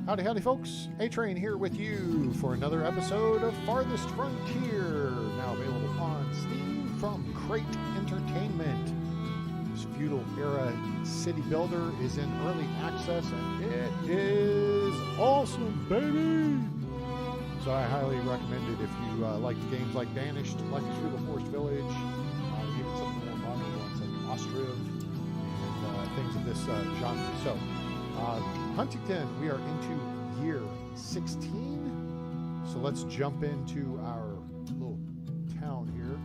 Howdy, howdy, folks. A-Train here with you for another episode of Farthest Frontier, now available on Steam from Crate Entertainment. This feudal-era city builder is in early access, and it is awesome, baby! So I highly recommend it if you like games like Banished, like the Feudal Forest Village, even some of the more modern ones like Ostriv, and things of this genre. So, Huntington, we are into year 16, so let's jump into our little town here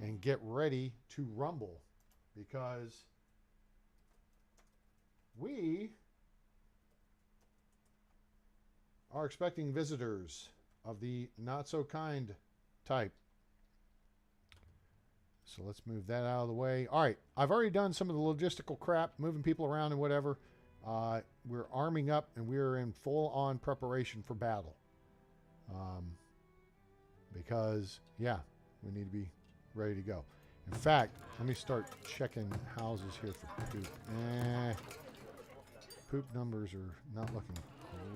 and get ready to rumble, because we are expecting visitors of the not-so-kind type. So let's move that out of the way. All right, I've already done some of the logistical crap, moving people around and whatever. We're arming up, and we're in full-on preparation for battle. Because, yeah, we need to be ready to go. In fact, let me start checking houses here for poop. Poop numbers are not looking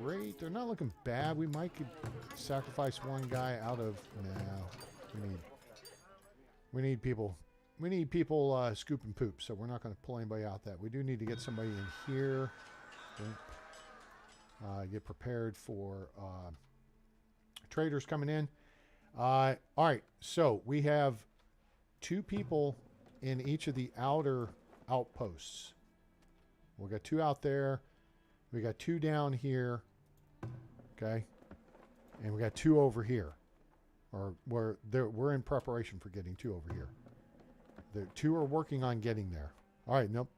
great. They're not looking bad. We might could sacrifice one guy out of... No, we need people. We need people scooping poop, so we're not going to pull anybody out that. We do need to get somebody in here. Get prepared for traders coming in. All right, so we have 2 people in each of the outer outposts. We got 2 out there. We got 2 down here. Okay, and we got 2 over here. Or we're in preparation for getting 2 over here. The 2 are working on getting there. All right, nope.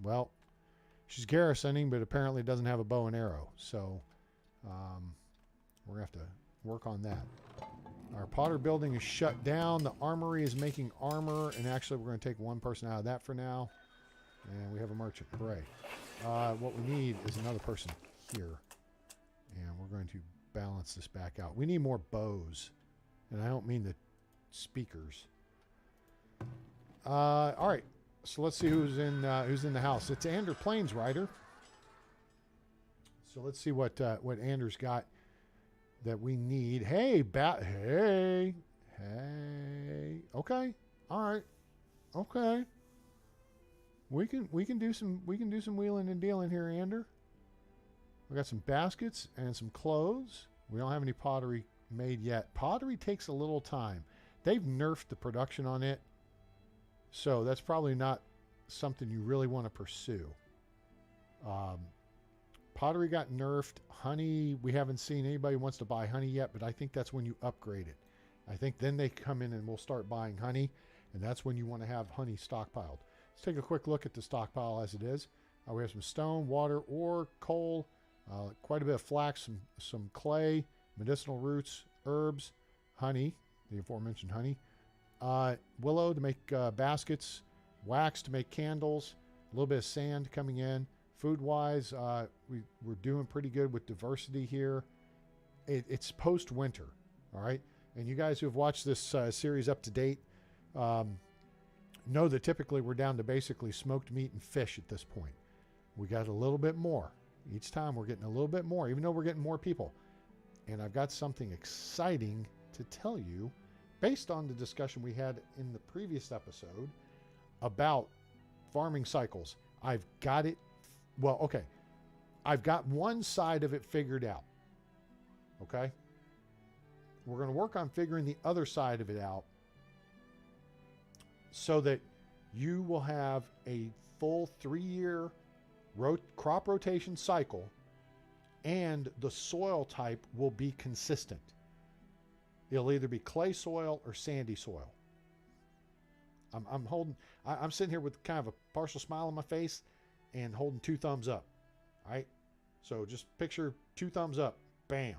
Well, she's garrisoning, but apparently doesn't have a bow and arrow. So we're going to have to work on that. Our Potter building is shut down. The armory is making armor. And actually, we're going to take 1 person out of that for now. And we have a merchant. Hooray. What we need is another person here. And we're going to balance this back out. We need more bows. And I don't mean the speakers. All right, so let's see who's in the house. It's Ander Plains Rider. So let's see what Ander's got that we need. Hey, hey. Okay, all right, okay. We can do some wheeling and dealing here, Ander. We got some baskets and some clothes. We don't have any pottery made yet. Pottery takes a little time. They've nerfed the production on it. So that's probably not something you really want to pursue. Pottery got nerfed. Honey, we haven't seen anybody wants to buy honey yet, but I think that's when you upgrade it. I think then they come in and we'll start buying honey, and that's when you want to have honey stockpiled. Let's take a quick look at the stockpile as it is. We have some stone, water, ore, coal, quite a bit of flax, some clay, medicinal roots, herbs, honey, the aforementioned honey, willow to make baskets, wax to make candles, a little bit of sand coming in. Food-wise, we're doing pretty good with diversity here. It's post-winter, all right? And you guys who have watched this series up to date know that typically we're down to basically smoked meat and fish at this point. We got a little bit more. Each time we're getting a little bit more, even though we're getting more people. And I've got something exciting to tell you based on the discussion we had in the previous episode about farming cycles. I've got it. Well, okay. I've got one side of it figured out. Okay. We're going to work on figuring the other side of it out so that you will have a full 3-year crop rotation cycle, and the soil type will be consistent. It'll either be clay soil or sandy soil. I'm sitting here with kind of a partial smile on my face and holding 2 thumbs up. All right. So just picture 2 thumbs up. Bam.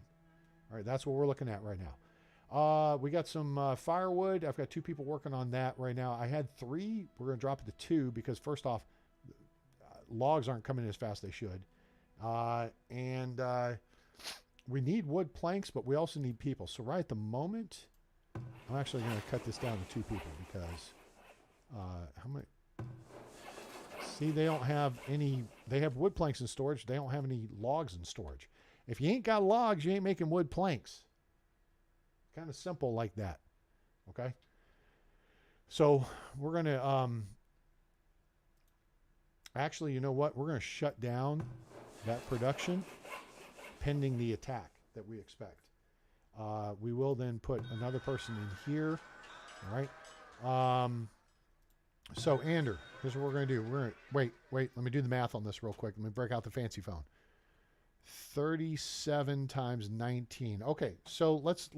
All right. That's what we're looking at right now. We got some firewood. I've got 2 people working on that right now. I had 3. We're going to drop it to 2 because first off, logs aren't coming in as fast as they should. We need wood planks, but we also need people. So right at the moment, I'm actually going to cut this down to 2 people because how many? See, they don't have any. They have wood planks in storage. They don't have any logs in storage. If you ain't got logs, you ain't making wood planks. Kind of simple like that. Okay? So we're going to, actually, you know what? We're going to shut down that production pending the attack that we expect. We will then put another person in here. All right? So, Ander, here's what we're going to do. We're going to, wait, let me do the math on this real quick. Let me break out the fancy phone. 37 times 19. Okay, so let's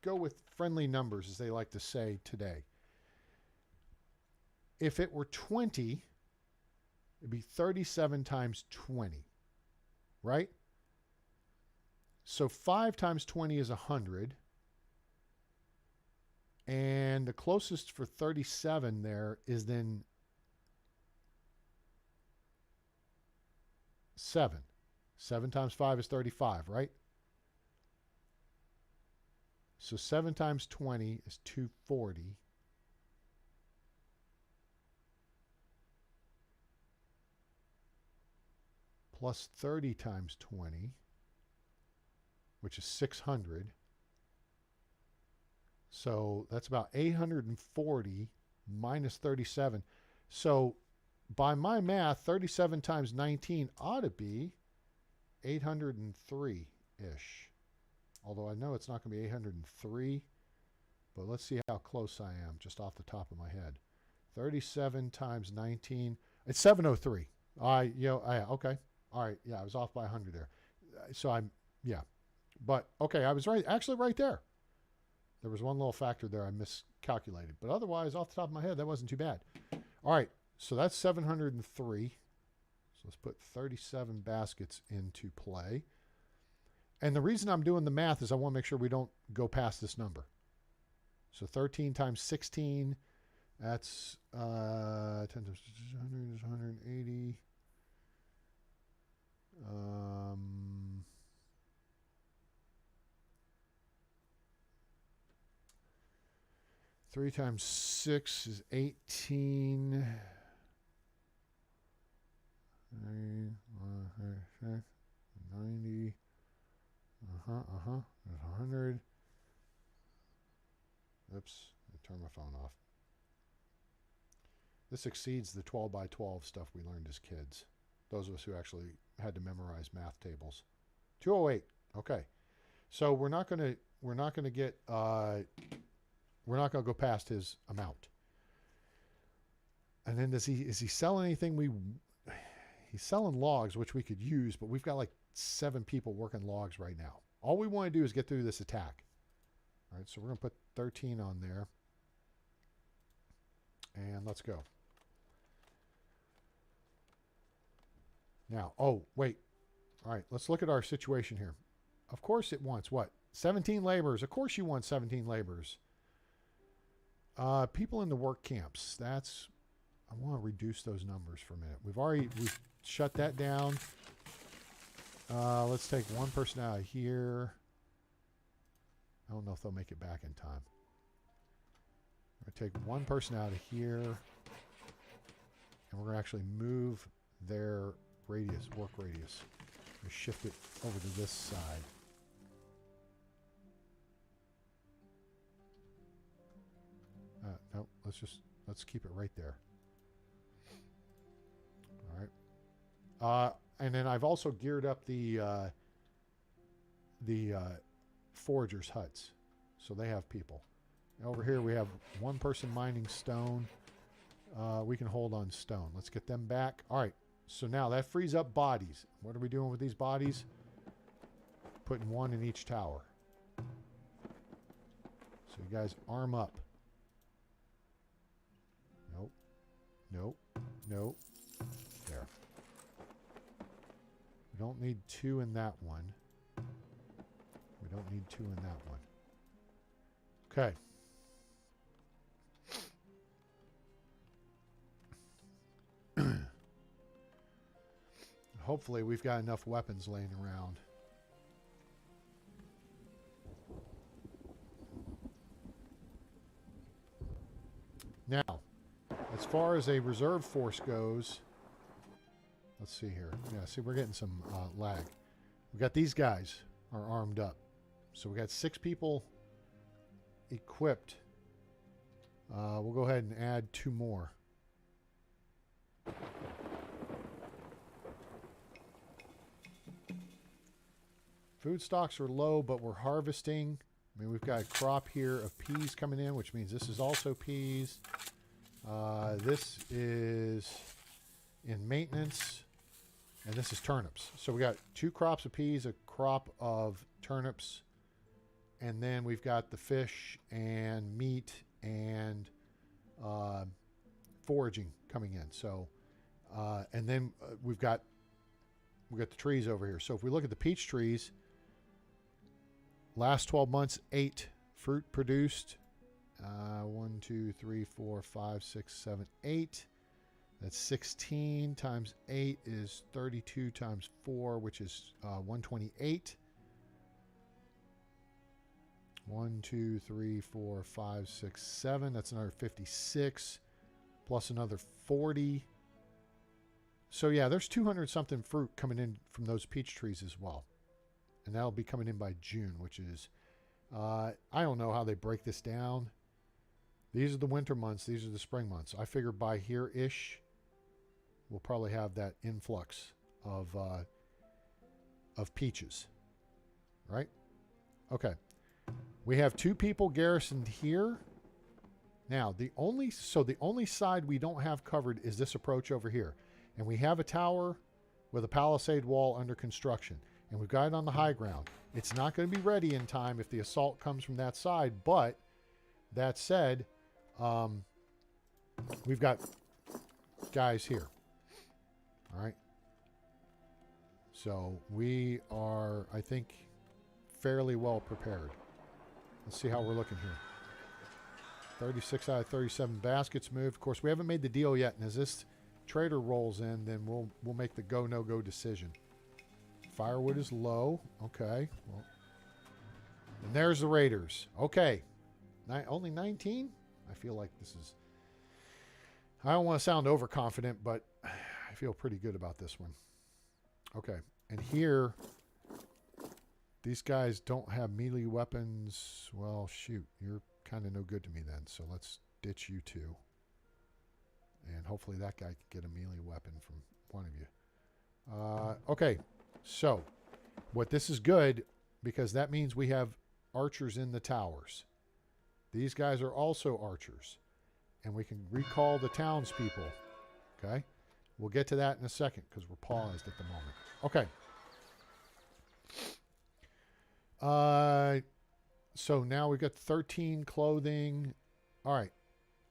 go with friendly numbers, as they like to say today. If it were 20, it'd be 37 times 20, right? So 5 times 20 is 100. And the closest for 37 there is then 7. 7 times 5 is 35, right? So 7 times 20 is 240. Plus 30 times 20, which is 600. So that's about 840 minus 37. So by my math, 37 times 19 ought to be 803-ish. Although I know it's not going to be 803, but let's see how close I am just off the top of my head. 37 times 19, it's 703. Okay. All right, yeah, I was off by 100 there. So but okay, I was actually right there. There was one little factor there I miscalculated, but otherwise, off the top of my head, that wasn't too bad. All right, so that's 703. So let's put 37 baskets into play. And the reason I'm doing the math is I want to make sure we don't go past this number. So 13 times 16, that's 10 times 100 is 180. 3 times 6 is 18. 90. There's 100. Oops, I turned my phone off. This exceeds the 12 by 12 stuff we learned as kids. Those of us who actually had to memorize math tables. 208. Okay. So we're not going to go past his amount. And then is he selling anything? He's selling logs, which we could use, but we've got like 7 people working logs right now. All we want to do is get through this attack. All right, so we're going to put 13 on there. And let's go. Now, oh, wait. All right, let's look at our situation here. Of course it wants what? 17 laborers. Of course you want 17 laborers. People in the work camps. I want to reduce those numbers for a minute. We've shut that down. Let's take one person out of here. I don't know if they'll make it back in time. We're going to take one person out of here. And we're going to actually move their work radius. We shift it over to this side. No, let's keep it right there. All right. And then I've also geared up the foragers' huts, so they have people. And over here we have one person mining stone. We can hold on stone. Let's get them back. All right. So now that frees up bodies. What are we doing with these bodies? Putting one in each tower. So you guys arm up. Nope. There. We don't need 2 in that one. We don't need 2 in that one. Okay. Hopefully we've got enough weapons laying around. Now, as far as a reserve force goes, let's see here. Yeah, see, we're getting some lag. We got these guys are armed up. So we got 6 people equipped. We'll go ahead and add 2 more. Food stocks are low, but we're harvesting. I mean, we've got a crop here of peas coming in, which means this is also peas. This is in maintenance, and this is turnips. So we got 2 crops of peas, a crop of turnips, and then we've got the fish and meat and foraging coming in. So, and then we've got the trees over here. So if we look at the peach trees, last 12 months, 8 fruit produced. 1, 2, 3, 4, 5, 6, 7, 8. That's 16 times 8 is 32 times 4, which is 128. 1, 2, 3, 4, 5, 6, 7. That's another 56 plus another 40. So yeah, there's 200 something fruit coming in from those peach trees as well. And that'll be coming in by June, which is, I don't know how they break this down. These are the winter months. These are the spring months. I figure by here-ish, we'll probably have that influx of peaches, right? Okay. We have 2 people garrisoned here. Now, the only side we don't have covered is this approach over here. And we have a tower with a palisade wall under construction. And we've got it on the high ground. It's not going to be ready in time if the assault comes from that side. But that said, we've got guys here. All right. So we are, I think, fairly well prepared. Let's see how we're looking here. 36 out of 37 baskets moved. Of course, we haven't made the deal yet. And as this trader rolls in, then we'll make the go, no go decision. Firewood is low. Okay. Well, and there's the raiders. Okay. Only 19? I feel like this is... I don't want to sound overconfident, but I feel pretty good about this one. Okay. And here, these guys don't have melee weapons. Well, shoot. You're kind of no good to me then. So let's ditch you 2. And hopefully that guy can get a melee weapon from one of you. Okay. So, what this is good, because that means we have archers in the towers. These guys are also archers. And we can recall the townspeople. Okay? We'll get to that in a second, because we're paused at the moment. Okay. So now we've got 13 clothing. All right.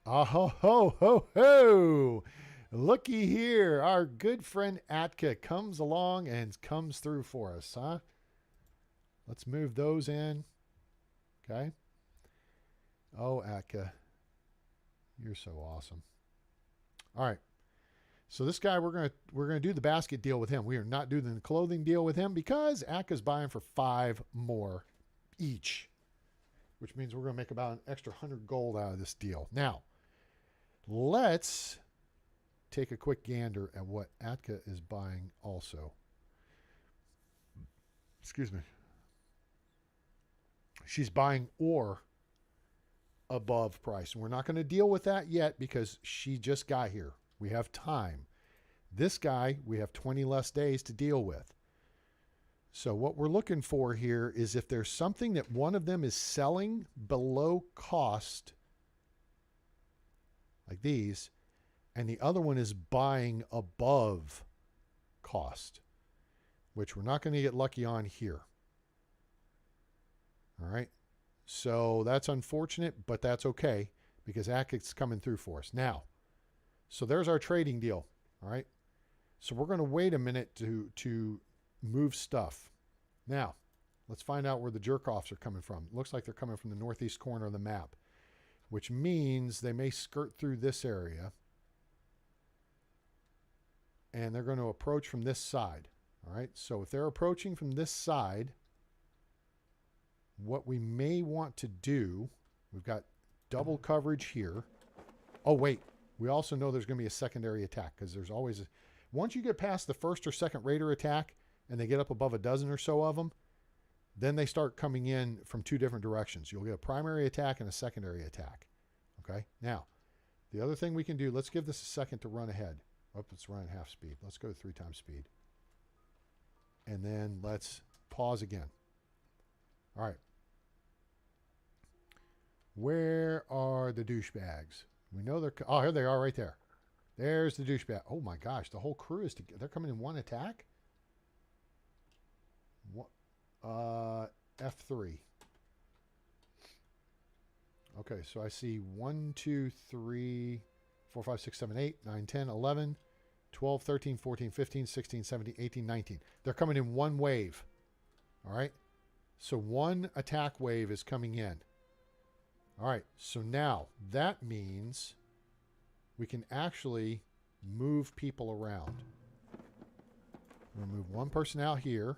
Oh, ho, ho, ho, ho. Looky here. Our good friend Atka comes along and comes through for us, huh? Let's move those in. Okay. Oh, Atka. You're so awesome. All right. So this guy, we're gonna do the basket deal with him. We are not doing the clothing deal with him because Atka's buying for 5 more each, which means we're gonna make about an extra 100 gold out of this deal. Now, let's take a quick gander at what Atka is buying also. Excuse me. She's buying ore above price. And we're not going to deal with that yet because she just got here. We have time. This guy, we have 20 less days to deal with. So what we're looking for here is if there's something that one of them is selling below cost, like these, and the other one is buying above cost, which we're not going to get lucky on here. All right. So that's unfortunate, but that's okay because Akik's coming through for us. Now, so there's our trading deal. All right. So we're going to wait a minute to move stuff. Now, let's find out where the jerk-offs are coming from. It looks like they're coming from the northeast corner of the map, which means they may skirt through this area. And they're going to approach from this side. All right. So if they're approaching from this side, what we may want to do, we've got double coverage here. Oh, wait. We also know there's going to be a secondary attack because there's always once you get past the first or second raider attack, and they get up above a dozen or so of them, then they start coming in from two different directions. You'll get a primary attack and a secondary attack. Okay? Now, the other thing we can do, let's give this a second to run ahead. Oh, it's running half speed. Let's go to 3 times speed. And then let's pause again. All right. Where are the douchebags? We know they're... Oh, here they are right there. There's the douchebag. Oh my gosh, the whole crew is together. They're coming in one attack? What? F3. Okay, so I see 1, 2, 3, 4, 5, 6, 7, 8, 9, 10, 11, 12, 13, 14, 15, 16, 17, 18, 19. They're coming in one wave. All right? So one attack wave is coming in. All right, so now that means we can actually move people around. We're going to move one person out here.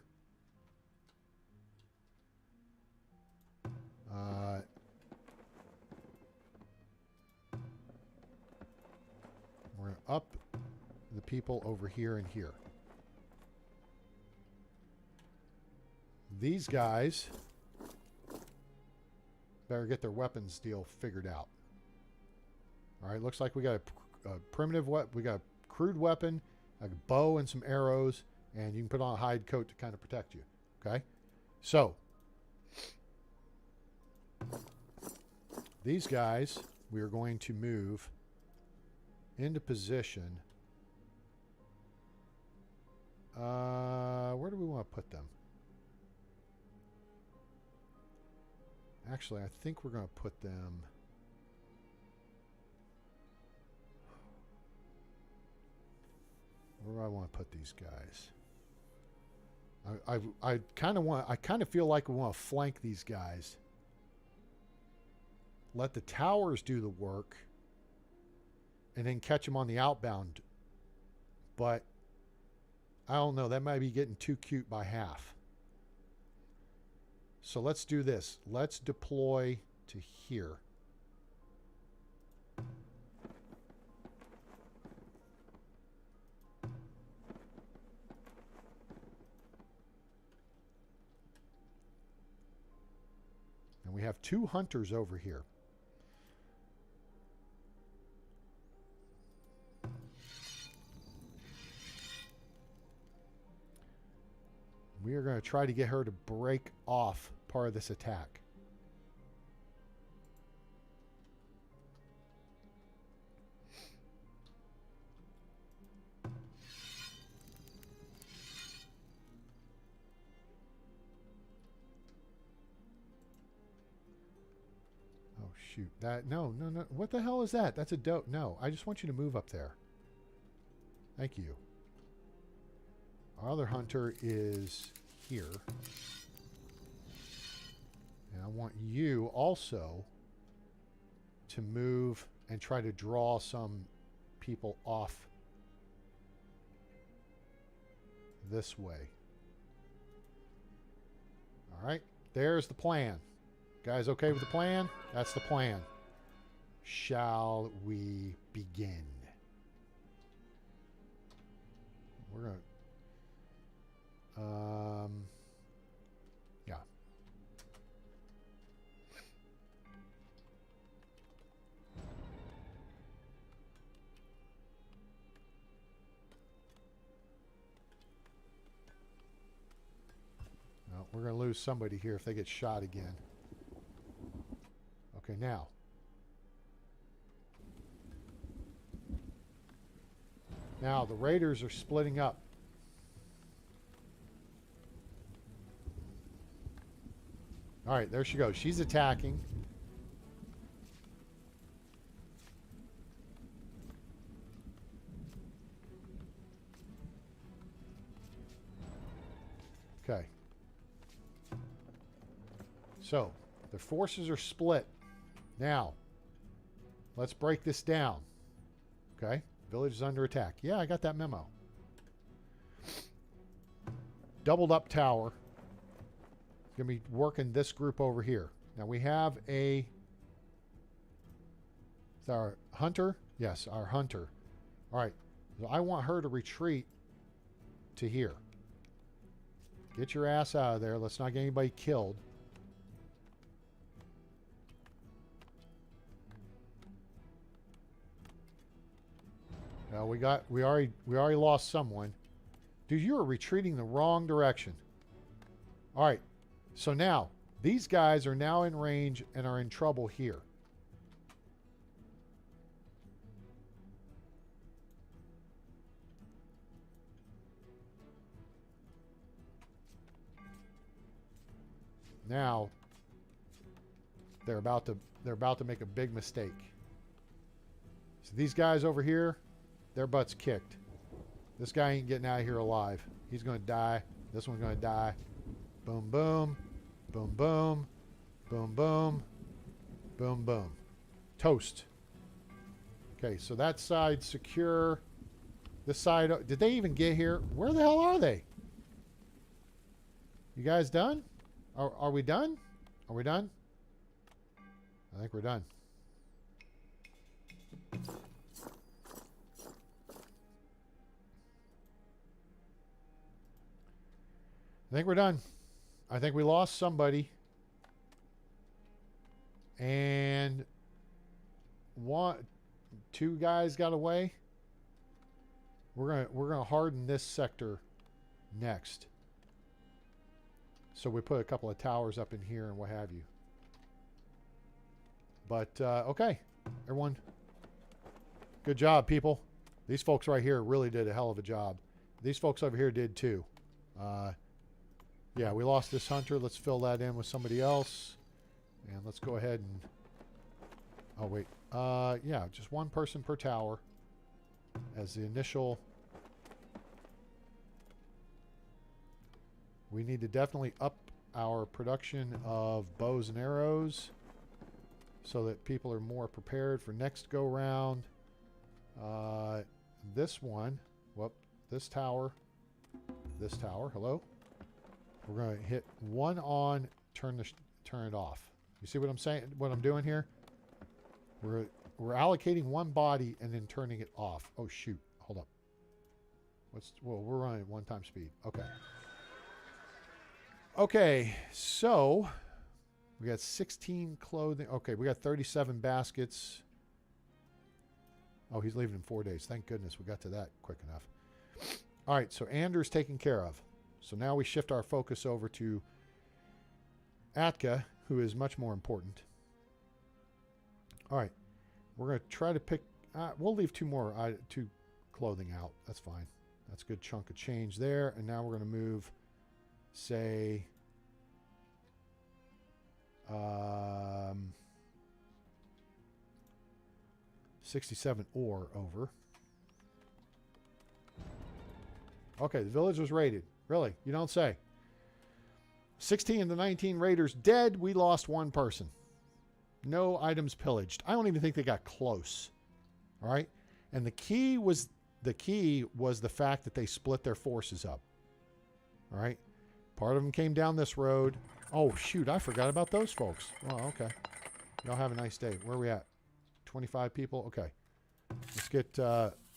We're going to up the people over here and here. These guys better get their weapons deal figured out. All right, looks like we got a primitive weapon, we got a crude weapon, a bow and some arrows, and you can put on a hide coat to kind of protect you. Okay, so these guys we are going to move into position. Where do we want to put them? Actually, I think we're going to put them... Where do I want to put these guys? I kind of feel like we want to flank these guys. Let the towers do the work and then catch them on the outbound. But I don't know, that might be getting too cute by half. So let's do this. Let's deploy to here. And we have 2 hunters over here. We are going to try to get her to break off part of this attack. Oh, shoot. No. What the hell is that? That's a dope. No, I just want you to move up there. Thank you. Our other hunter is here. And I want you also to move and try to draw some people off this way. All right, there's the plan. Guys, okay with the plan? That's the plan. Shall we begin? We're going to... yeah. No, we're going to lose somebody here if they get shot again. Okay, now. Now, the raiders are splitting up. All right, there she goes. She's attacking. Okay. So, the forces are split. Now, let's break this down. Okay? Village is under attack. Yeah, I got that memo. Doubled up tower. Going to be working this group over here. Now we have a... Is that our hunter? Yes, our hunter. All right. So I want her to retreat to here. Get your ass out of there. Let's not get anybody killed. Well, we already lost someone. Dude, you are retreating the wrong direction. All right. So now, these guys are now in range and are in trouble here. Now, they're about to make a big mistake. So these guys over here, their butts kicked. This guy ain't getting out of here alive. He's going to die. This one's going to die. Boom, boom. Boom, boom. Boom, boom. Boom, boom. Toast. Okay, so that side's secure. This side, did they even get here? Where the hell are they? You guys done? Are we done? Are we done? I think we're done. I think we're done. I think we lost somebody. And two guys got away. We're gonna harden this sector next. So we put a couple of towers up in here and what have you. But okay, everyone. Good job, people. These folks right here really did a hell of a job. These folks over here did too. Yeah, we lost this hunter. Let's fill that in with somebody else. And let's go ahead and... Oh, wait. Yeah, just one person per tower as the initial... We need to definitely up our production of bows and arrows so that people are more prepared for next go-round. This one... Whoop. This tower. Hello? We're going to hit one on, turn it off. You see what I'm saying? What I'm doing here? We're allocating one body and then turning it off. Oh shoot! Hold up. Well, we're running at 1x speed. Okay. Okay. So we got 16 clothing. Okay, we got 37 baskets. Oh, he's leaving in 4 days. Thank goodness we got to that quick enough. All right. So Anders taken care of. So now we shift our focus over to Atka, who is much more important. All right. We're going to try to pick... we'll leave two clothing out. That's fine. That's a good chunk of change there. And now we're going to move, say... 67 ore over. Okay, the village was raided. Really? You don't say. 16 of the 19 raiders dead. We lost one person. No items pillaged. I don't even think they got close. All right? And the key was the fact that they split their forces up. All right? Part of them came down this road. Oh, shoot. I forgot about those folks. Oh, okay. Y'all have a nice day. Where are we at? 25 people? Okay. Let's get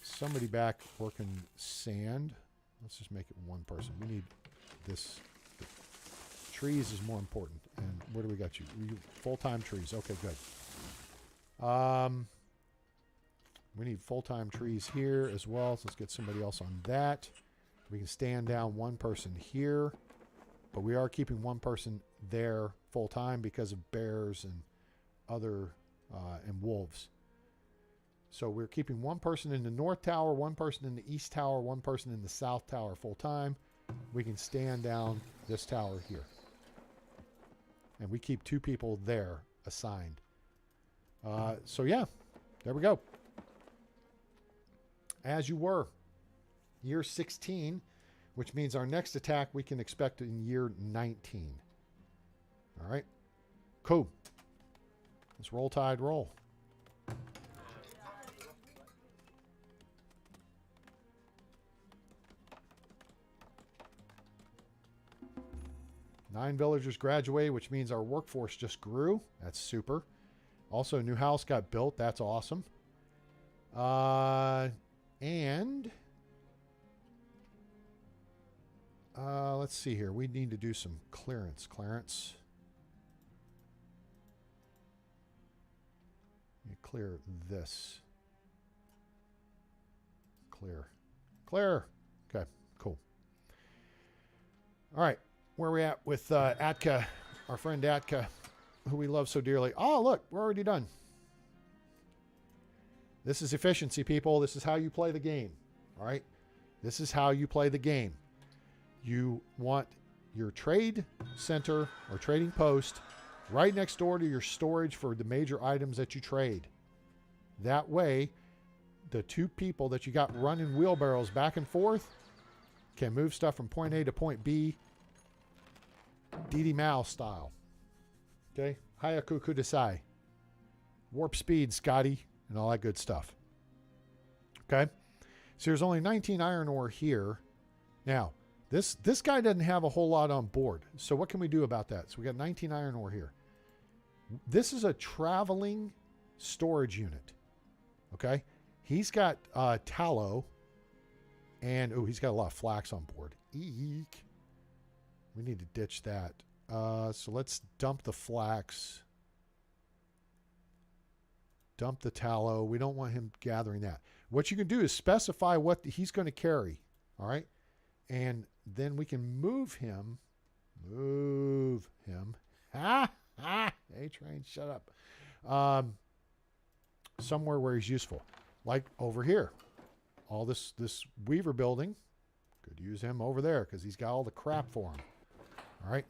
somebody back working sand. Let's just make it one person. We need this. Trees is more important. And where do we got you? Full-time trees. Okay, good. We need full-time trees here as well. So let's get somebody else on that. We can stand down one person here. But we are keeping one person there full-time because of bears and other and wolves. So we're keeping one person in the north tower, one person in the east tower, one person in the south tower full-time. We can stand down this tower here. And we keep two people there assigned. So yeah, there we go. As you were. Year 16, which means our next attack we can expect in year 19. All right. Cool. Let's roll tide roll. Nine villagers graduated, which means our workforce just grew. That's super. Also, a new house got built. That's awesome. And Let's see here. We need to do some clearance. Clarence. You clear this. Clear. Clear. Okay, cool. All right. Where are we at with Atka, our friend Atka, who we love so dearly? Oh, look, we're already done. This is efficiency, people. This is how you play the game. All right? This is how you play the game. You want your trade center or trading post right next door to your storage for the major items that you trade. That way, the two people that you got running wheelbarrows back and forth can move stuff from point A to point B, Didi Mao style. Okay? Hayaku kudasai. Warp speed, Scotty, and all that good stuff. Okay? So there's only 19 iron ore here. Now, this guy doesn't have a whole lot on board. So what can we do about that? So we got 19 iron ore here. This is a traveling storage unit. Okay? He's got tallow. And, oh, he's got a lot of flax on board. Eek. We need to ditch that. So let's dump the flax. Dump the tallow. We don't want him gathering that. What you can do is specify what he's going to carry. All right? And then we can move him. Move him. A-Train, shut up. Somewhere where he's useful. Like over here. All this Weaver building. Could use him over there because he's got all the crap for him. All right.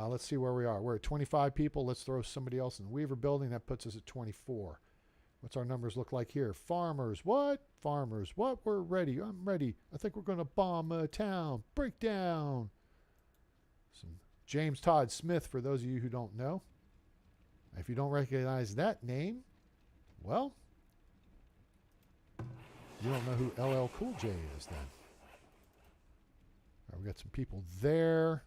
Let's see where we are. We're at 25 people. Let's throw somebody else in the Weaver building. That puts us at 24. What's our numbers look like here? Farmers. What? Farmers. What? We're ready. I'm ready. I think we're going to bomb a town. Break down. Some James Todd Smith, for those of you who don't know. If you don't recognize that name, well, you don't know who LL Cool J is then. All right, we got some people there.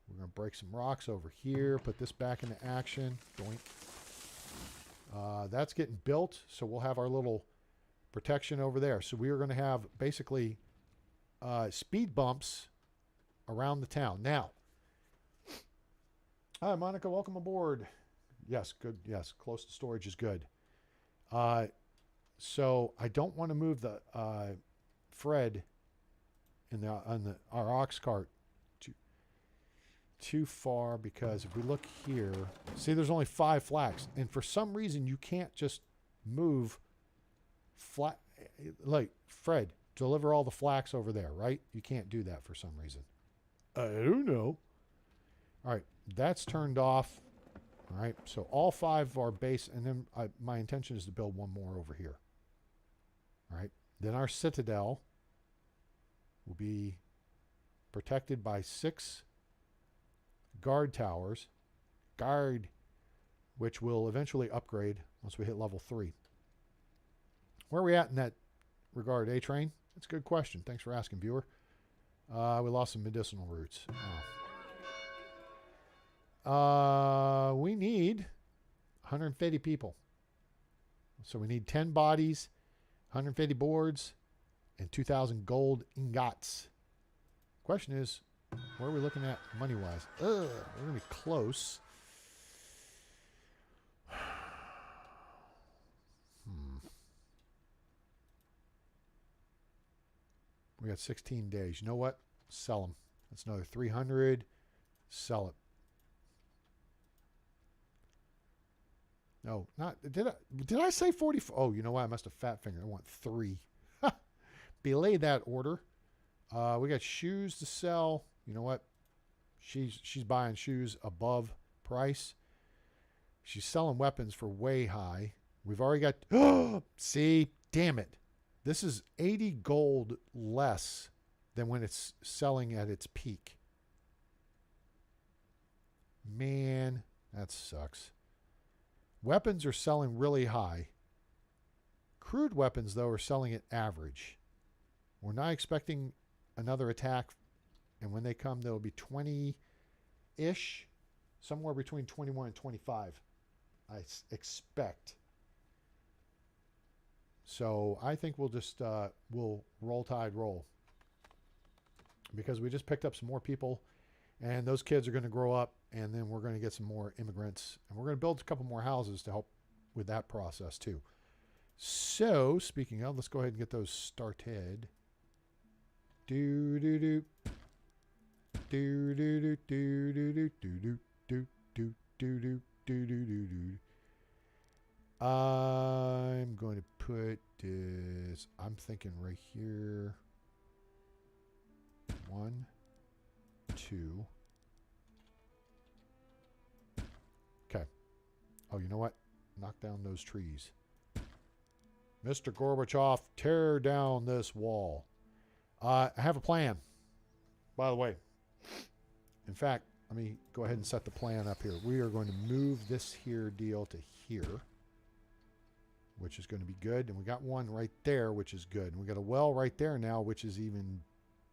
We're going to break some rocks over here. Put this back into action. Doink. That's getting built, so we'll have our little protection over there. So we are going to have basically speed bumps around the town. Now, hi, Monica. Welcome aboard. Yes, good. Yes, close to storage is good. So I don't want to move the Fred in our ox cart too far, because if we look here, see there's only 5 flax, and for some reason you can't just move flat. Like, Fred, deliver all the flax over there, right? You can't do that for some reason. I don't know. All right, that's turned off. All right, so all 5 are base, and then my intention is to build one more over here. All right, then our citadel will be protected by 6 guard towers, which will eventually upgrade once we hit level 3. Where are we at in that regard, A-Train? That's a good question. Thanks for asking, viewer. We lost some medicinal roots. We need 150 people. So we need 10 bodies, 150 boards, and 2,000 gold ingots. Question is, where are we looking at money-wise? We're going to be close. We got 16 days. You know what? Sell them. That's another 300. Sell it. No, not did I say 40? Oh, you know what? I must have fat fingered. I want 3. Belay that order. We got shoes to sell. You know what? She's buying shoes above price. She's selling weapons for way high. We've already got. See, damn it. This is 80 gold less than when it's selling at its peak. Man, that sucks. Weapons are selling really high. Crude weapons, though, are selling at average. We're not expecting another attack, and when they come, they'll be 20-ish, somewhere between 21 and 25, I expect. So I think we'll just we'll roll tide roll. because we just picked up some more people, and those kids are going to grow up, and then we're going to get some more immigrants, and we're going to build a couple more houses to help with that process too. So, speaking of, let's go ahead and get those started. Do do do do do do do do do do do do do do do do do. I'm going to put this, I'm thinking right here. 1, 2. Okay. Oh, you know what? Knock down those trees. Mr. Gorbachev, tear down this wall. I have a plan, by the way. In fact, let me go ahead and set the plan up here. We are going to move this here deal to here, which is going to be good. And we got one right there, which is good. And we got a well right there now, which is even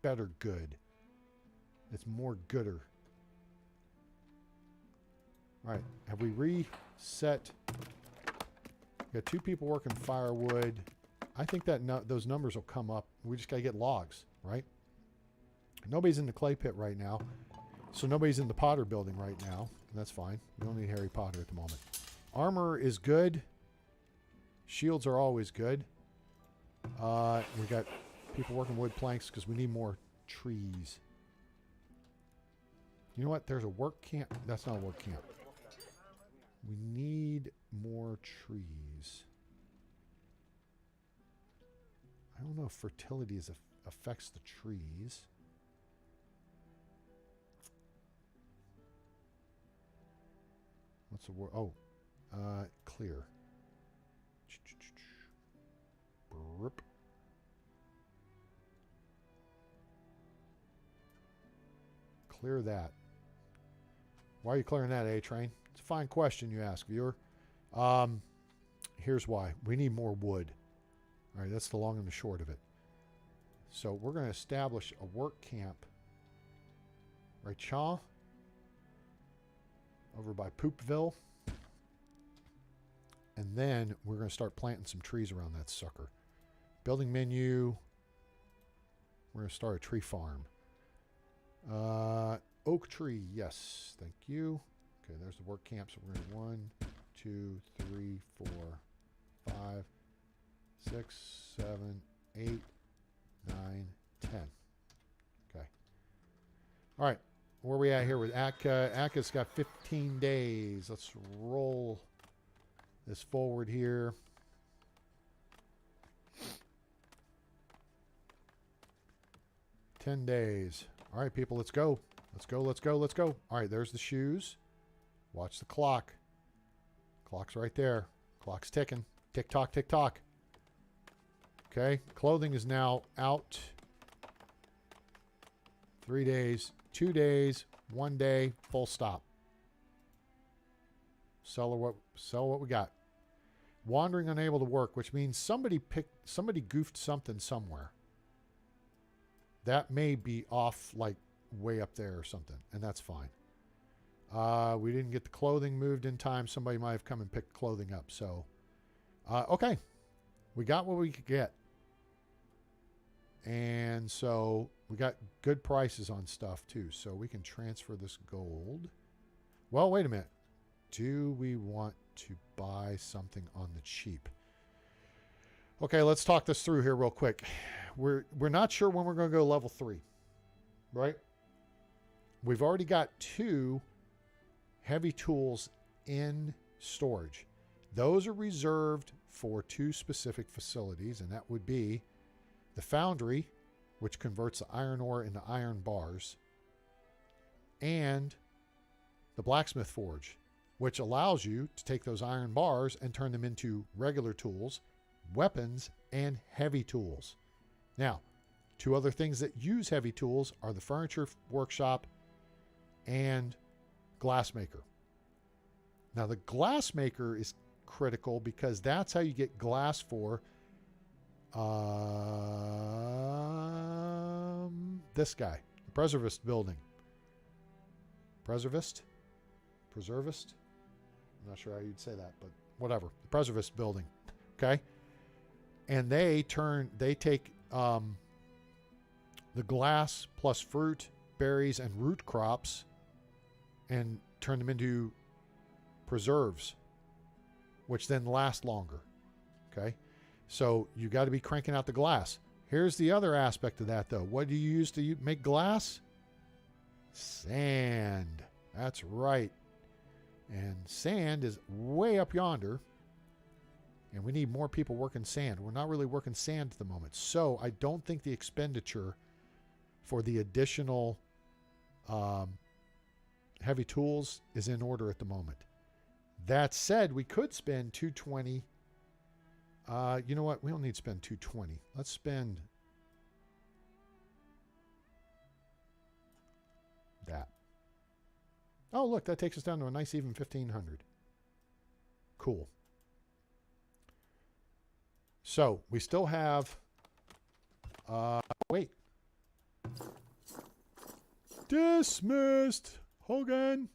better good. It's more gooder. All right. Have we reset? We got 2 people working firewood. I think that those numbers will come up. We just got to get logs, right? Nobody's in the clay pit right now. So nobody's in the Potter building right now. And that's fine. We don't need Harry Potter at the moment. Armor is good. Shields are always good. We got people working wood planks because we need more trees. You know what? There's a work camp. That's not a work camp. We need more trees. I don't know if fertility affects the trees. What's the word? Oh, clear. Burp. Clear that. Why are you clearing that, A-Train? It's a fine question you ask, viewer. Here's why. We need more wood. All right, that's the long and the short of it. So we're going to establish a work camp. Right, Chaw? Over by Poopville. And then we're going to start planting some trees around that sucker. Building menu. We're going to start a tree farm. Oak tree, yes, thank you. Okay, there's the work camp. So we're going to 1, 2, 3, 4, 5, 6, 7, 8, 9, 10. Okay. All right. Where are we at here with Akka? Akka's got 15 days. Let's roll this forward here. $10 days. All right, people, let's go. Let's go, let's go, let's go. All right, there's the shoes. Watch the clock. Clock's right there. Clock's ticking. Tick tock, tick tock. Okay, clothing is now out. 3 days, 2 days, 1 day, full stop. Sell what we got. Wandering unable to work, which means somebody goofed something somewhere. That may be off like way up there or something, and that's fine. We didn't get the clothing moved in time. Somebody might have come and picked clothing up. So, okay. We got what we could get. And so we got good prices on stuff too. So we can transfer this gold. Well, wait a minute. Do we want to buy something on the cheap? Okay, let's talk this through here real quick. We're not sure when we're going to go level 3, right? We've already got 2 heavy tools in storage. Those are reserved for 2 specific facilities, and that would be the foundry, which converts the iron ore into iron bars, and the blacksmith forge, which allows you to take those iron bars and turn them into regular tools, weapons, and heavy tools. Now, 2 other things that use heavy tools are the furniture workshop and glassmaker. Now, the glassmaker is critical because that's how you get glass for this guy, the Preservist building. Preservist? I'm not sure how you'd say that, but whatever. The Preservist building. Okay? And they take the glass plus fruit, berries, and root crops and turn them into preserves, which then last longer. Okay? So you got to be cranking out the glass. Here's the other aspect of that, though. What do you use to make glass? Sand. That's right. And sand is way up yonder. And we need more people working sand. We're not really working sand at the moment. So I don't think the expenditure for the additional heavy tools is in order at the moment. That said, we could spend 220. You know what? We don't need to spend 220. Let's spend that. Oh, look, that takes us down to a nice even 1,500. Cool. So we still have, wait. Dismissed. Hogan.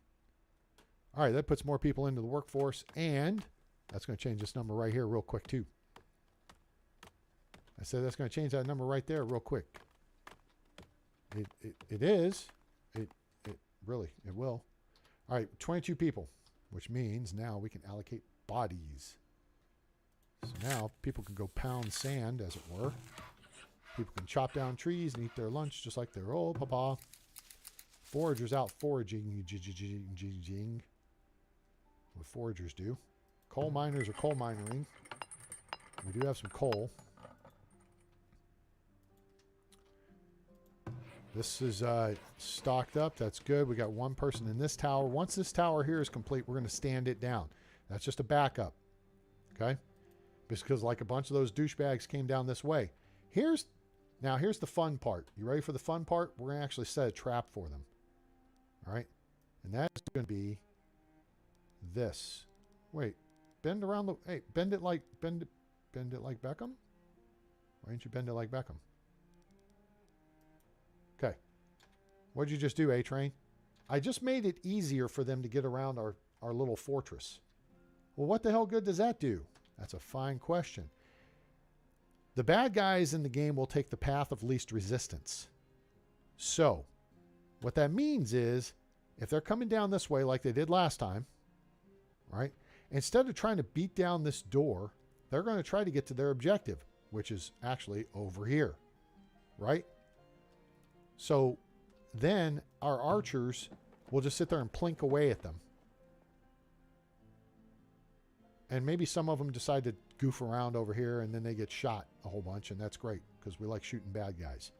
All right, that puts more people into the workforce, and that's going to change this number right here real quick, too. I said that's going to change that number right there real quick. It is. It really, it will. All right, 22 people, which means now we can allocate bodies. So now people can go pound sand, as it were. People can chop down trees and eat their lunch just like their old papa. Foragers out foraging. What foragers do. Coal miners are coal minering. We do have some coal. This is stocked up. That's good. We got one person in this tower. Once this tower here is complete, we're going to stand it down. That's just a backup. Okay? Because like a bunch of those douchebags came down this way. Here's the fun part. You ready for the fun part? We're going to actually set a trap for them. All right? And that's going to be this. Wait. Bend around the... Hey, bend it like Beckham? Why didn't you bend it like Beckham? Okay. What'd you just do, A-Train? I just made it easier for them to get around our little fortress. Well, what the hell good does that do? That's a fine question. The bad guys in the game will take the path of least resistance. So, what that means is, if they're coming down this way like they did last time, right? Instead of trying to beat down this door, they're going to try to get to their objective, which is actually over here, right? So then our archers will just sit there and plink away at them. And maybe some of them decide to goof around over here and then they get shot a whole bunch, and that's great because we like shooting bad guys,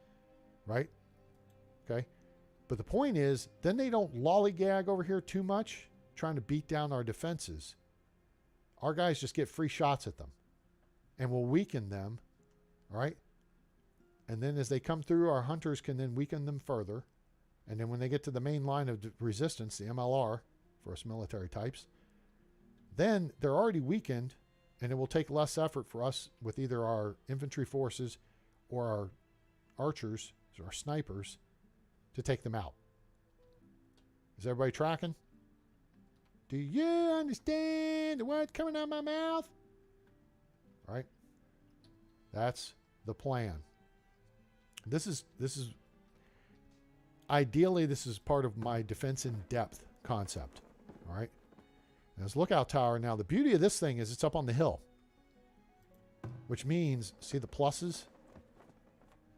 right? Okay. But the point is, then they don't lollygag over here too much, trying to beat down our defenses. Our guys just get free shots at them and we'll weaken them, right? And then as they come through, our hunters can then weaken them further. And then when they get to the main line of resistance, the MLR, for us military types, then they're already weakened, and it will take less effort for us with either our infantry forces or our archers, or snipers, to take them out. Is everybody tracking? Do you understand what's coming out of my mouth? All right? That's the plan. This is ideally, this is part of my defense in depth concept. All right. Now, this lookout tower. Now, the beauty of this thing is it's up on the hill, which means, see the pluses?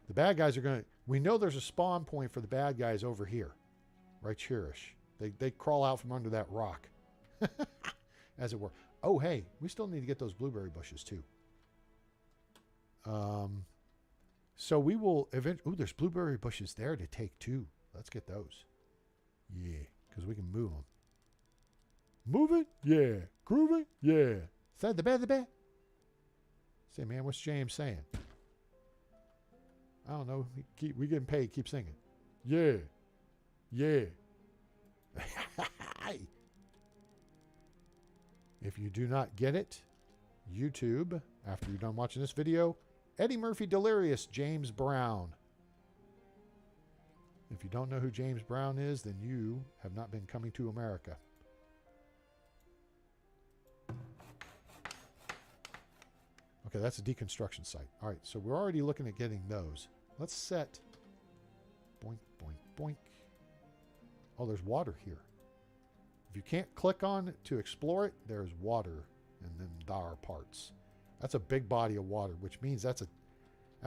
The bad guys are going to, we know there's a spawn point for the bad guys over here, right here-ish. They crawl out from under that rock, as it were. Oh, hey, we still need to get those blueberry bushes too. So we will eventually... Ooh, there's blueberry bushes there to take too. Let's get those. Yeah, because we can move them. Move it? Yeah. Groove it? Yeah. Say the bed. Say, man, what's James saying? I don't know. We getting paid. Keep singing. Yeah. Yeah. If you do not get it, YouTube, after you're done watching this video, Eddie Murphy Delirious, James Brown. If you don't know who James Brown is, then you have not been coming to America. Okay, that's a deconstruction site. All right, so we're already looking at getting those. Let's set Boink, boink, boink. Oh, there's water here. If you can't click on it to explore it, there's water in them dire parts. That's a big body of water, which means that's a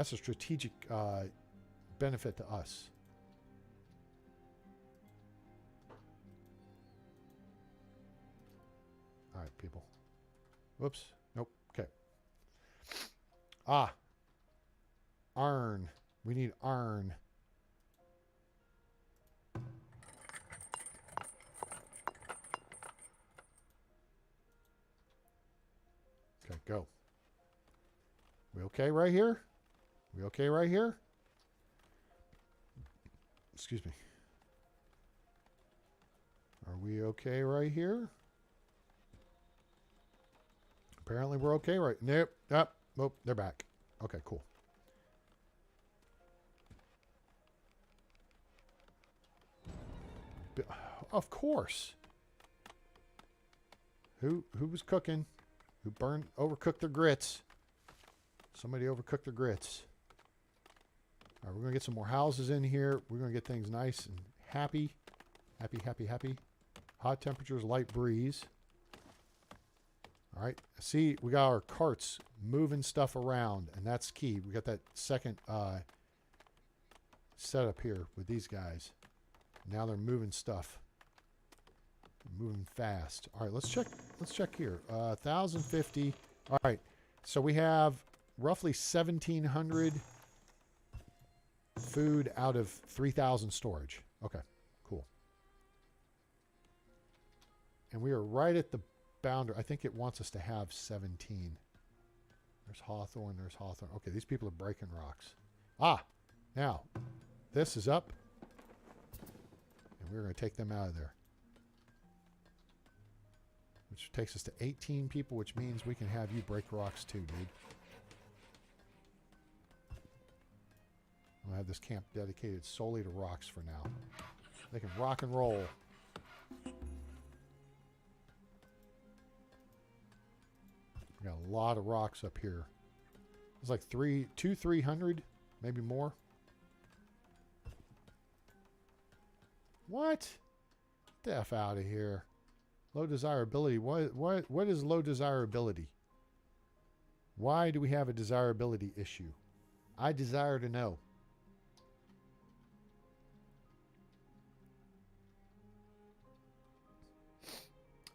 strategic benefit to us. All right, people. Whoops. Nope. Okay. Ah. Iron. We need iron. Okay, go. We okay right here? We okay right here? Excuse me. Are we okay right here? Apparently we're okay right. Nope. Nope. Nope. They're back. Okay, cool. Of course. Who was cooking? Who overcooked their grits? Somebody overcooked their grits. All right, we're going to get some more houses in here. We're going to get things nice and happy. Happy, happy, happy. Hot temperatures, light breeze. All right. See, we got our carts moving stuff around, and that's key. We got that second setup here with these guys. Now they're moving stuff. Moving fast. All right, let's check. Let's check here. 1,050. All right. So we have roughly 1,700 food out of 3,000 storage. Okay, cool. And we are right at the boundary. I think it wants us to have 17. There's Hawthorne. There's Hawthorne. Okay, these people are breaking rocks. Ah, now this is up. And we're going to take them out of there. Which takes us to 18 people, which means we can have you break rocks too, dude. I'm going to have this camp dedicated solely to rocks for now. They can rock and roll. We got a lot of rocks up here. It's like 300, maybe more. What? Get the F out of here. Low desirability. What is low desirability? Why do we have a desirability issue? I desire to know.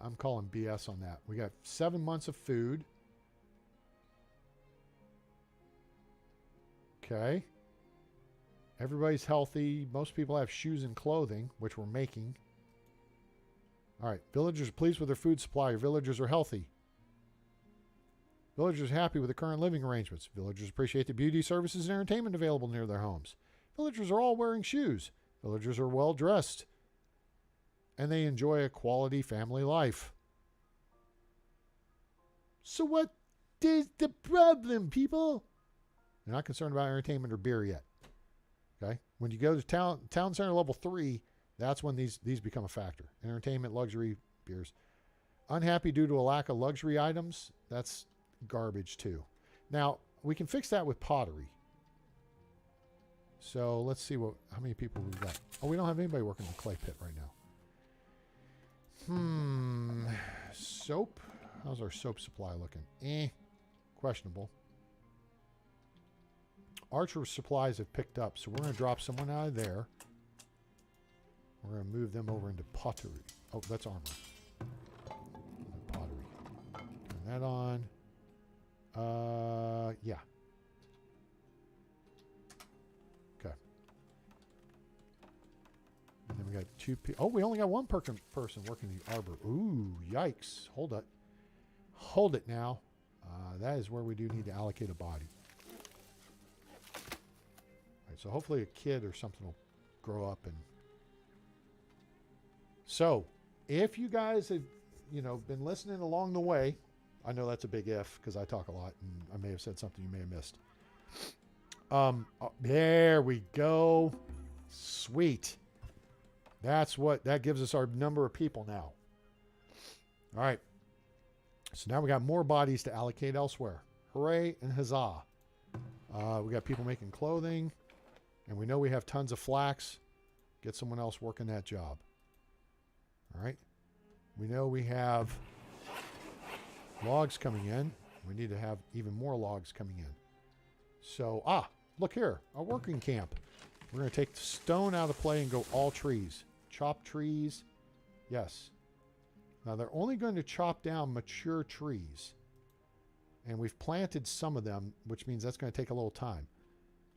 I'm calling BS on that. We got 7 months of food. Okay. Everybody's healthy. Most people have shoes and clothing, which we're making. All right. Villagers are pleased with their food supply. Your villagers are healthy. Villagers are happy with the current living arrangements. Villagers appreciate the beauty, services, and entertainment available near their homes. Villagers are all wearing shoes. Villagers are well dressed. And they enjoy a quality family life. So what is the problem, people? They're not concerned about entertainment or beer yet. Okay? When you go to town center level 3, that's when these become a factor. Entertainment, luxury, beers. Unhappy due to a lack of luxury items, that's garbage too. Now, we can fix that with pottery. So let's see how many people we've got. Oh, we don't have anybody working in the clay pit right now. Soap. How's our soap supply looking? Questionable. Archer supplies have picked up, so we're going to drop someone out of there. We're going to move them over into pottery. Oh, that's armor. Pottery. Turn that on. Yeah. Okay. And then we got 2 people. Oh, we only got 1 person working the arbor. Ooh, yikes. Hold it. Hold it now. That is where we do need to allocate a body. All right, so hopefully a kid or something will grow up and... So, if you guys have, been listening along the way, I know that's a big if because I talk a lot and I may have said something you may have missed. There we go. Sweet. That gives us our number of people now. All right. So now we got more bodies to allocate elsewhere. Hooray and huzzah. We got people making clothing. And we know we have tons of flax. Get someone else working that job. All right. We know we have logs coming in. We need to have even more logs coming in. So, look here, a working camp. We're going to take the stone out of play and go all trees. Chop trees. Yes. Now, they're only going to chop down mature trees. And we've planted some of them, which means that's going to take a little time.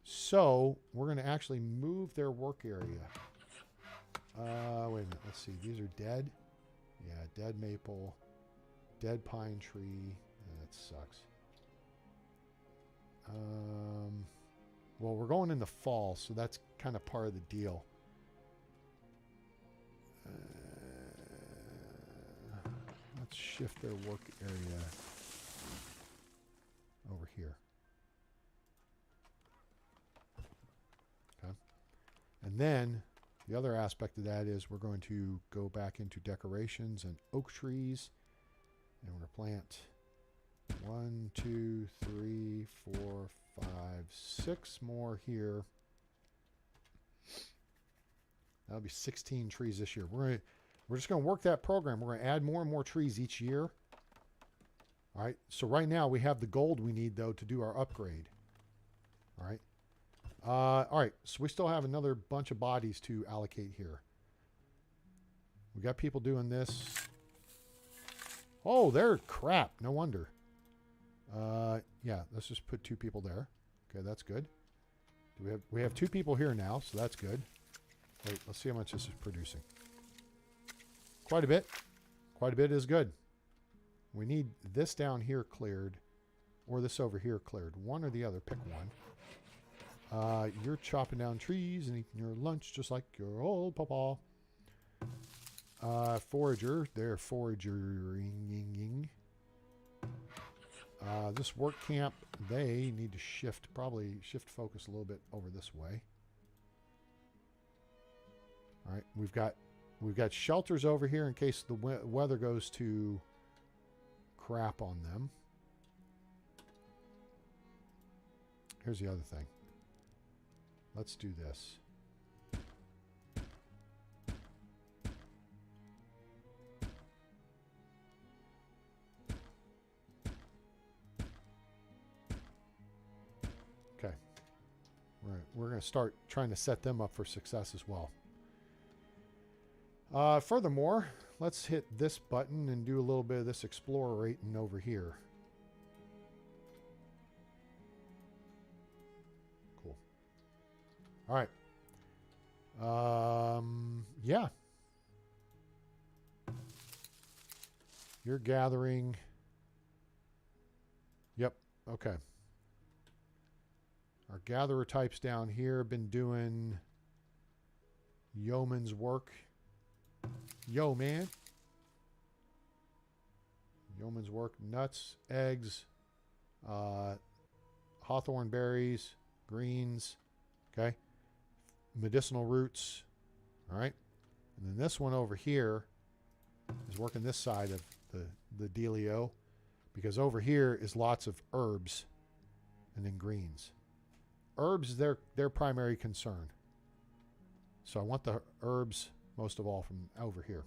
So, we're going to actually move their work area. Wait a minute. Let's see. These are dead. Yeah, dead maple. Dead pine tree. That sucks. Well, we're going in the fall, so that's kind of part of the deal. Let's shift their work area over here. Okay. And then the other aspect of that is we're going to go back into decorations and oak trees. And we're going to plant 1, 2, 3, 4, 5, 6 more here. That'll be 16 trees this year. We're just going to work that program. We're going to add more and more trees each year. All right. So right now we have the gold we need, though, to do our upgrade. All right. All right. So we still have another bunch of bodies to allocate here. We got people doing this. Oh, they're crap. No wonder. Yeah, let's just put 2 people there. Okay, that's good. We have 2 people here now, so that's good. Wait, let's see how much this is producing. Quite a bit. Quite a bit is good. We need this down here cleared, or this over here cleared. One or the other. Pick one. You're chopping down trees and eating your lunch just like your old papa. Forager. They're foraging. This work camp, they need to probably shift focus a little bit over this way. All right, we've got shelters over here in case the weather goes to crap on them. Here's the other thing. Let's do this. Okay. We're going to start trying to set them up for success as well. Furthermore, let's hit this button and do a little bit of this explorating over here. Cool. All right. Yeah. You're gathering. Yep. Okay. Our gatherer types down here have been doing yeoman's work. Yo, man. Yeoman's work. Nuts, eggs, hawthorn berries, greens. Okay. Medicinal roots. All right. And then this one over here is working this side of the dealio, because over here is lots of herbs and then greens. Herbs is their primary concern. So I want the herbs most of all from over here.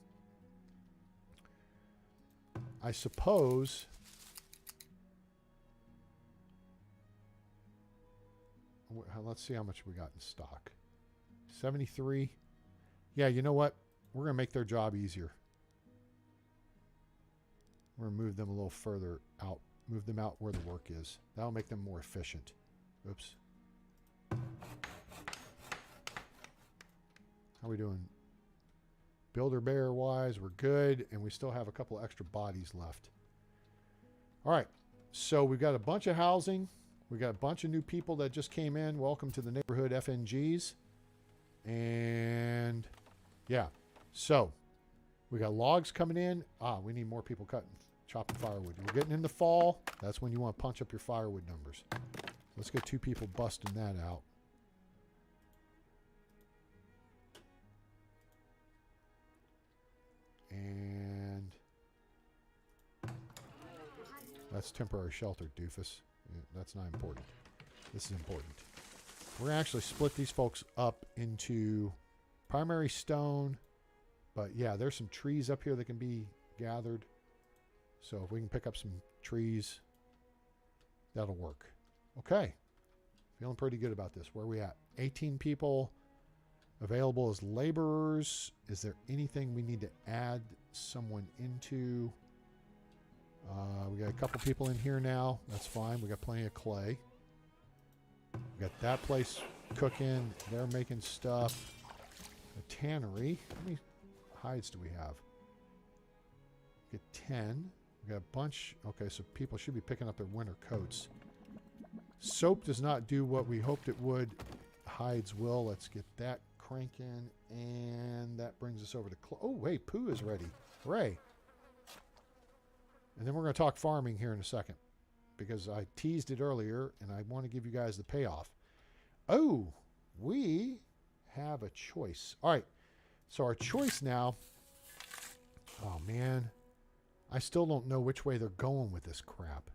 I suppose let's see how much we got in stock. 73. Yeah, you know what? We're going to make their job easier. We're going to move them a little further out. Move them out where the work is. That'll make them more efficient. Oops. How are we doing? Builder bear wise, we're good. And we still have a couple extra bodies left. All right. So we've got a bunch of housing. We've got a bunch of new people that just came in. Welcome to the neighborhood FNGs. And yeah. So we got logs coming in. We need more people chopping firewood. We're getting into fall. That's when you want to punch up your firewood numbers. Let's get 2 people busting that out. And that's temporary shelter, doofus. That's not important. This is important. We're going to actually split these folks up into primary stone. But yeah, there's some trees up here that can be gathered. So if we can pick up some trees, that'll work. Okay. Feeling pretty good about this. Where are we at? 18 people available as laborers. Is there anything we need to add someone into? We got a couple people in here now. That's fine. We got plenty of clay. We got that place cooking. They're making stuff. A tannery. How many hides do we have? We get 10. We got a bunch. Okay, so people should be picking up their winter coats. Soap does not do what we hoped it would. Hides will. Let's get that cranking. And that brings us over to... Oh, wait. Poo is ready. Hooray. And then we're going to talk farming here in a second. Because I teased it earlier, and I want to give you guys the payoff. Oh, we have a choice. All right. So our choice now... Oh, man. I still don't know which way they're going with this crap.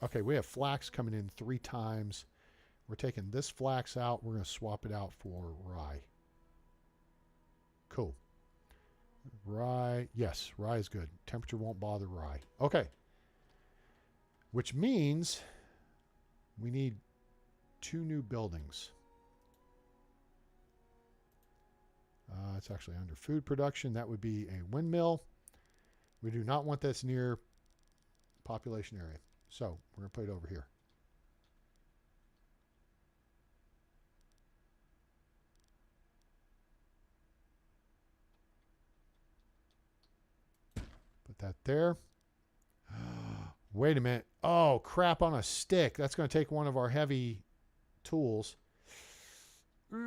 Okay, we have flax coming in 3 times. We're taking this flax out. We're going to swap it out for rye. Cool. Rye. Yes, rye is good. Temperature won't bother rye. Okay. Which means we need 2 new buildings. It's actually under food production. That would be a windmill. We do not want this near population area. So we're going to put it over here. Put that there. Wait a minute. Oh, crap on a stick. That's going to take one of our heavy tools. Yeah.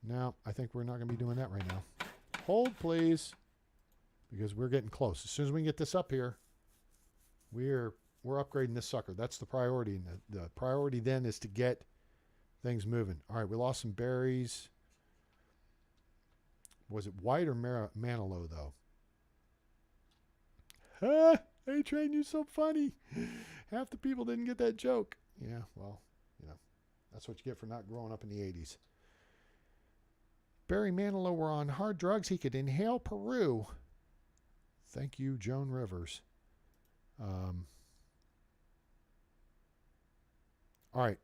No, I think we're not going to be doing that right now. Hold, please. Because we're getting close. As soon as we can get this up here, we're upgrading this sucker. That's the priority. And the priority then is to get things moving. All right, we lost some berries. Was it white or Manilow, though? Ah, A-Train, you're so funny. Half the people didn't get that joke. Yeah, well, you know, that's what you get for not growing up in the 80s. Barry Manilow were on hard drugs. He could inhale Peru. Thank you, Joan Rivers. All right.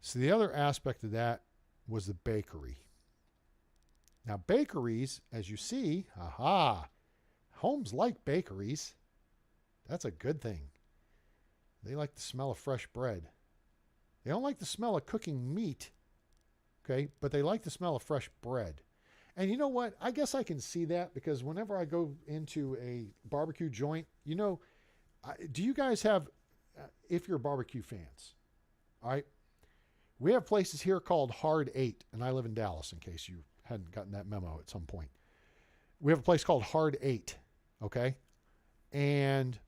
So the other aspect of that was the bakery. Now, bakeries, as you see, homes like bakeries. That's a good thing. They like the smell of fresh bread. They don't like the smell of cooking meat, okay? But they like the smell of fresh bread. And you know what? I guess I can see that because whenever I go into a barbecue joint, you know, do you guys have, if you're barbecue fans, all right, we have places here called Hard 8, and I live in Dallas in case you hadn't gotten that memo at some point. We have a place called Hard 8, okay? And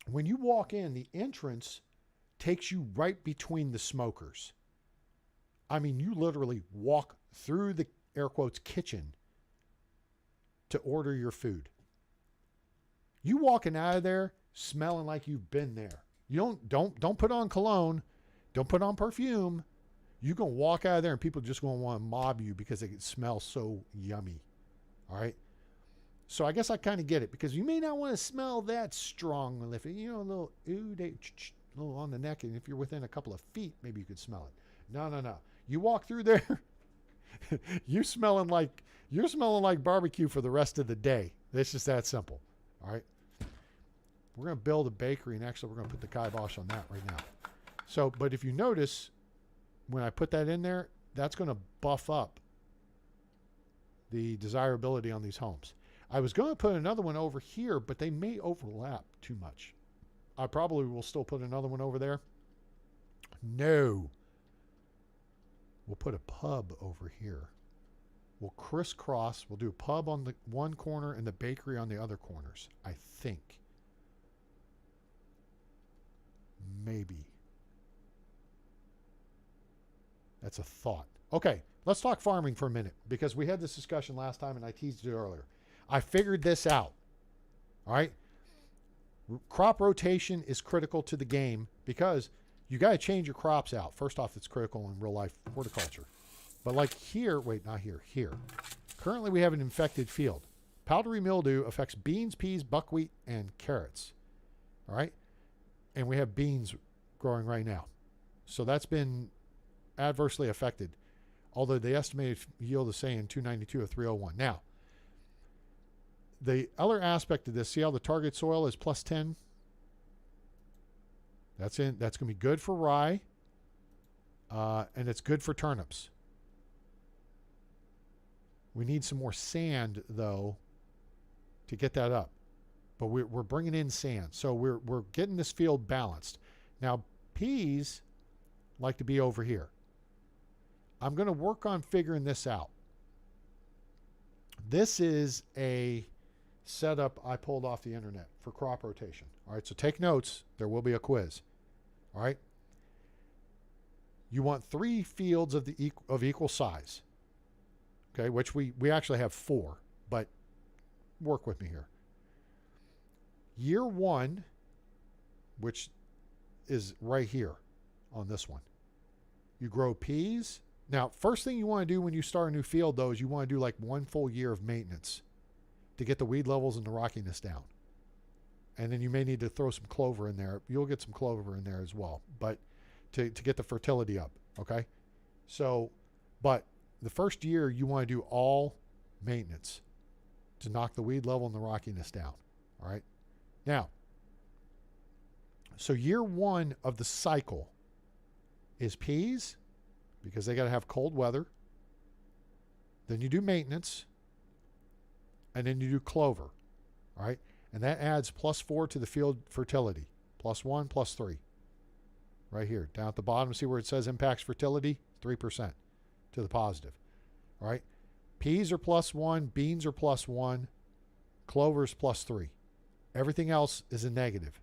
when you walk in, the entrance takes you right between the smokers. I mean, you literally walk through the air quotes kitchen to order your food. You walking out of there smelling like you've been there. You don't put on cologne, don't put on perfume. You're gonna walk out of there and people just gonna want to mob you because it smells so yummy. All right. So I guess I kind of get it because you may not want to smell that strong, if you know, a little little on the neck, and if you're within a couple of feet, maybe you could smell it. No. You walk through there. You're smelling like barbecue for the rest of the day. It's just that simple. All right. We're going to build a bakery, and actually we're going to put the kibosh on that right now. So, but if you notice, when I put that in there, that's going to buff up the desirability on these homes. I was going to put another one over here, but they may overlap too much. I probably will still put another one over there. No. We'll put a pub over here. We'll crisscross. We'll do a pub on the one corner and the bakery on the other corners, I think. Maybe. That's a thought. Okay, let's talk farming for a minute because we had this discussion last time and I teased it earlier. I figured this out. All right. Crop rotation is critical to the game because you got to change your crops out. First off, it's critical in real life horticulture. But like here, wait, not here, here. Currently we have an infected field. Powdery mildew affects beans, peas, buckwheat, and carrots. All right. And we have beans growing right now. So that's been adversely affected. Although the estimated yield is saying 292 or 301. Now, the other aspect of this, see how the target soil is plus 10? That's going to be good for rye. And it's good for turnips. We need some more sand, though, to get that up. But we're bringing in sand. So we're getting this field balanced. Now, peas like to be over here. I'm going to work on figuring this out. This is a setup I pulled off the internet for crop rotation. All right, so take notes. There will be a quiz. All right. You want 3 fields of equal size. Okay, which we actually have 4, but work with me here. Year 1, which is right here on this one, you grow peas. Now, first thing you want to do when you start a new field, though, is you want to do like 1 full year of maintenance to get the weed levels and the rockiness down. And then you may need to throw some clover in there. You'll get some clover in there as well, but to get the fertility up, okay? So, but the first year you want to do all maintenance to knock the weed level and the rockiness down, all right? Now, so year 1 of the cycle is peas, because they got to have cold weather. Then you do maintenance. And then you do clover. All right. And that adds +4 to the field fertility. +1, +3. Right here. Down at the bottom, see where it says impacts fertility? 3% to the positive. All right. Peas are +1. Beans are +1. Clover's +3. Everything else is a negative.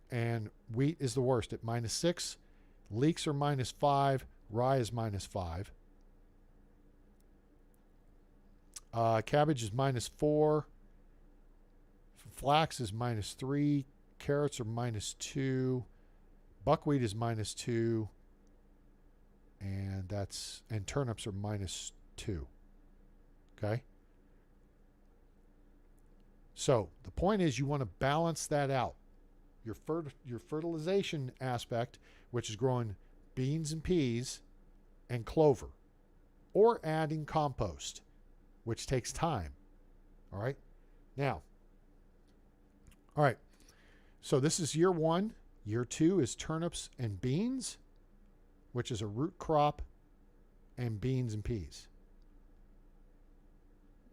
And wheat is the worst at -6. Leeks are -5. Rye is -5. Cabbage is -4. Flax is -3. Carrots are -2. Buckwheat is -2. And turnips are -2. Okay? So the point is you want to balance that out. Your fertilization aspect, which is growing beans and peas and clover, or adding compost, which takes time. All right. Now, all right. So this is year 1. Year 2 is turnips and beans, which is a root crop, and beans and peas.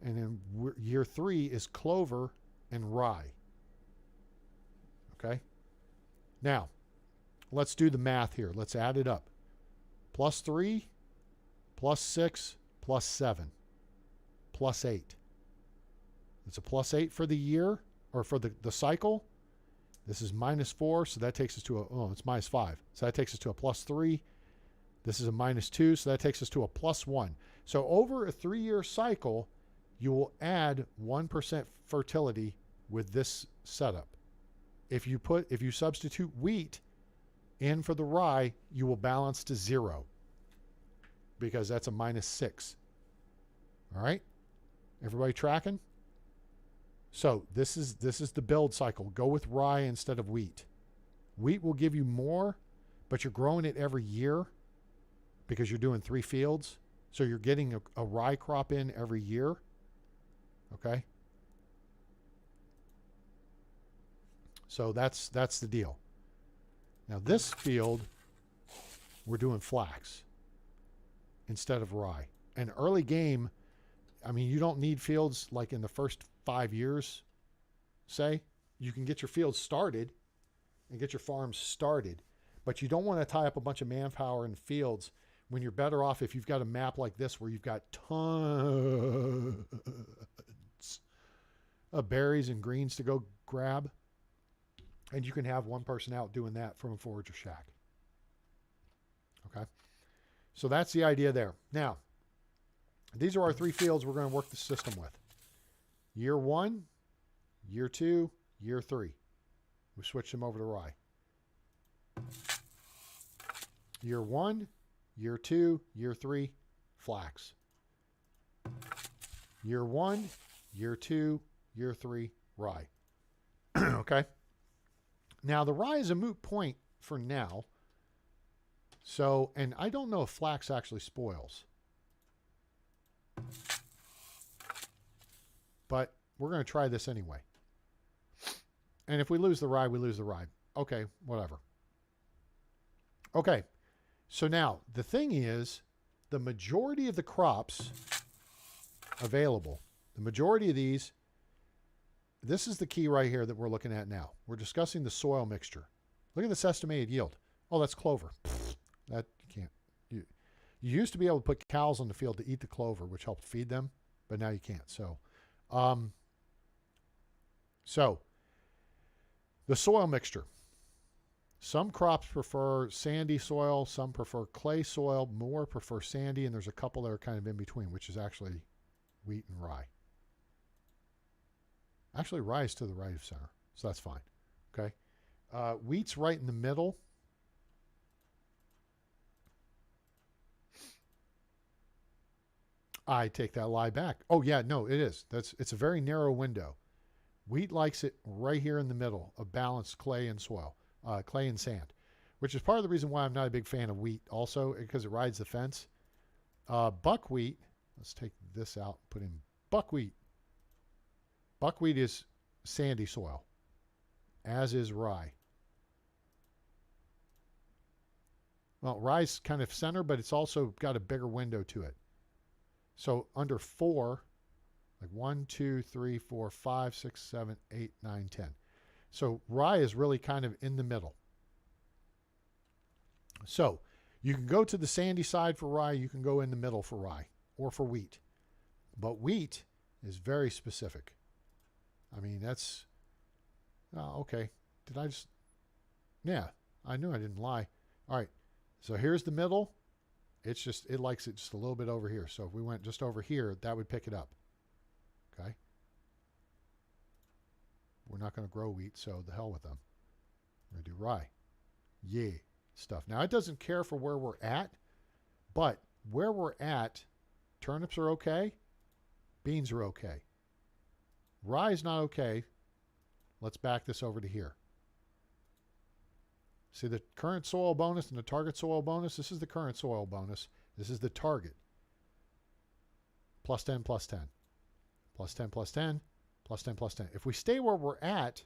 And then year 3 is clover and rye. Okay. Now, let's do the math here. Let's add it up. +3, +6, +7, +8. It's a +8 for the year, or for the cycle. This is -4, so that takes us to it's -5. So that takes us to a +3. This is a -2, so that takes us to a +1. So over a 3-year cycle, you will add 1% fertility with this setup. If you substitute wheat in for the rye, you will balance to 0 because that's a -6. All right? Everybody tracking? So this is the build cycle. Go with rye instead of wheat. Wheat will give you more, but you're growing it every year because you're doing 3 fields. So you're getting a rye crop in every year. Okay? So that's the deal. Now this field, we're doing flax instead of rye. And early game, I mean, you don't need fields like in the first 5 years, say. You can get your fields started and get your farms started, but you don't want to tie up a bunch of manpower in fields when you're better off if you've got a map like this where you've got tons of berries and greens to go grab. And you can have one person out doing that from a forager shack. Okay. So that's the idea there. Now, these are our 3 fields we're going to work the system with. Year 1, year 2, year 3. We switch them over to rye. Year 1, year 2, year 3, flax. Year 1, year 2, year 3, rye. Okay? Now, the rye is a moot point for now. So, and I don't know if flax actually spoils. But we're going to try this anyway. And if we lose the rye, we lose the rye. Okay, whatever. Okay, so now the thing is, the majority of the crops available, the majority of these, this is the key right here that we're looking at now. We're discussing the soil mixture. Look at this estimated yield. Oh, that's clover. That you can't. You used to be able to put cows on the field to eat the clover, which helped feed them, but now you can't. So the soil mixture. Some crops prefer sandy soil, some prefer clay soil, more prefer sandy, and there's a couple that are kind of in between, which is actually wheat and rye. Actually, rye is to the right of center, so that's fine. Okay, wheat's right in the middle. I take that lie back. Oh yeah, no, it is. It's a very narrow window. Wheat likes it right here in the middle of balanced clay and soil, clay and sand, which is part of the reason why I'm not a big fan of wheat also, because it rides the fence. Buckwheat, let's take this out and put in buckwheat. Buckwheat is sandy soil, as is rye. Well, rye's kind of center, but it's also got a bigger window to it. So under 4, like 1, 2, 3, 4, 5, 6, 7, 8, 9, 10. So rye is really kind of in the middle. So you can go to the sandy side for rye. You can go in the middle for rye or for wheat. But wheat is very specific. I mean, that's... Oh, okay. Did I just... Yeah, I knew I didn't lie. All right. So here's the middle. It's just, it likes it just a little bit over here. So if we went just over here, that would pick it up. Okay. We're not going to grow wheat, so the hell with them. We're going to do rye. Yeah, stuff. Now, it doesn't care for where we're at, but where we're at, turnips are okay. Beans are okay. Rye is not okay. Let's back this over to here. See the current soil bonus and the target soil bonus? This is the current soil bonus. This is the target. Plus 10, plus 10. Plus 10, plus 10. Plus 10, plus 10. If we stay where we're at...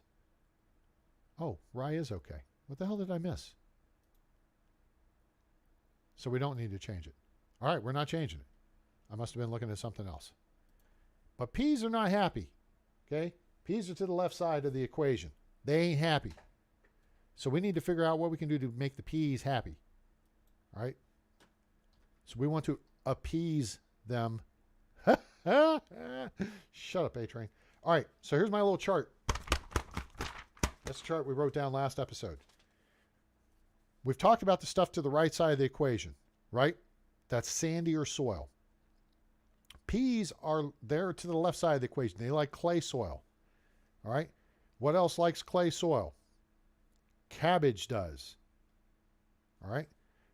Oh, rye is okay. What the hell did I miss? So we don't need to change it. All right, we're not changing it. I must have been looking at something else. But peas are not happy. Okay? Peas are to the left side of the equation. They ain't happy. So we need to figure out what we can do to make the peas happy. All right? So we want to appease them. Shut up, A-Train. All right, so here's my little chart. That's the chart we wrote down last episode. We've talked about the stuff to the right side of the equation, right? That's sandier soil. Peas are there to the left side of the equation. They like clay soil. All right? What else likes clay soil? Cabbage does. All right?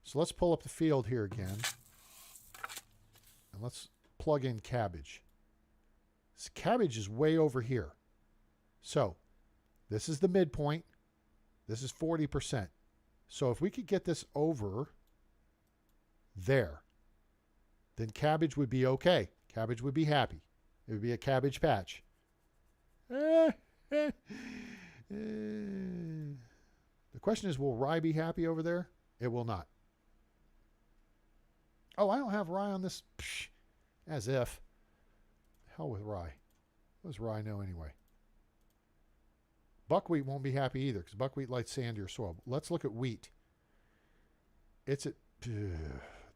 So let's pull up the field here again. And let's plug in cabbage. So cabbage is way over here. So this is the midpoint. This is 40%. So if we could get this over there, then cabbage would be okay. Cabbage would be happy. It would be a cabbage patch. The question is, will rye be happy over there? It will not. Oh, I don't have rye on this. Psh, as if. Hell with rye. What does rye know anyway? Buckwheat won't be happy either because buckwheat likes sandier soil. Let's look at wheat. It's at...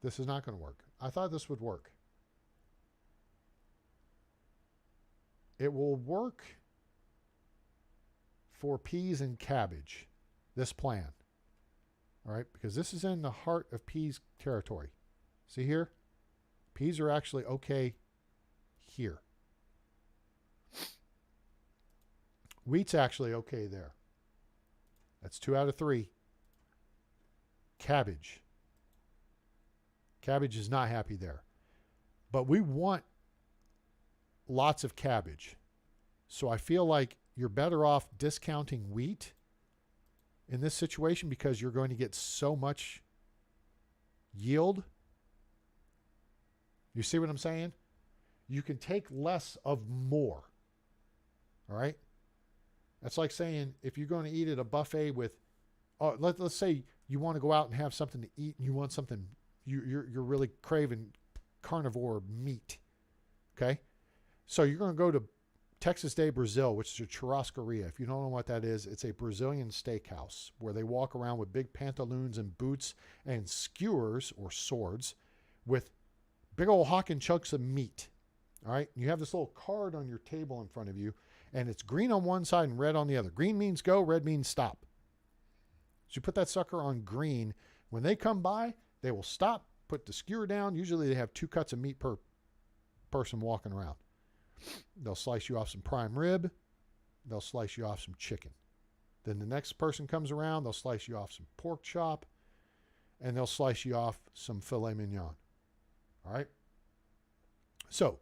This is not going to work. I thought this would work. It will work for peas and cabbage, this plan. All right, because this is in the heart of peas territory. See here? Peas are actually okay here. Wheat's actually okay there. That's 2 out of 3. Cabbage. Cabbage is not happy there. But we want lots of cabbage. So I feel like you're better off discounting wheat in this situation because you're going to get so much yield. You see what I'm saying? You can take less of more. All right? That's like saying if you're going to eat at a buffet with, let's say you want to go out and have something to eat and you want something, you're really craving carnivore meat. Okay? So you're going to go to Texas Day Brazil, which is a churrascaria. If you don't know what that is, it's a Brazilian steakhouse where they walk around with big pantaloons and boots and skewers or swords with big old hocking chunks of meat. All right? You have this little card on your table in front of you, and it's green on one side and red on the other. Green means go, red means stop. So you put that sucker on green. When they come by, they will stop, put the skewer down. Usually they have 2 cuts of meat per person walking around. They'll slice you off some prime rib. They'll slice you off some chicken. Then the next person comes around, they'll slice you off some pork chop, and they'll slice you off some filet mignon. All right? So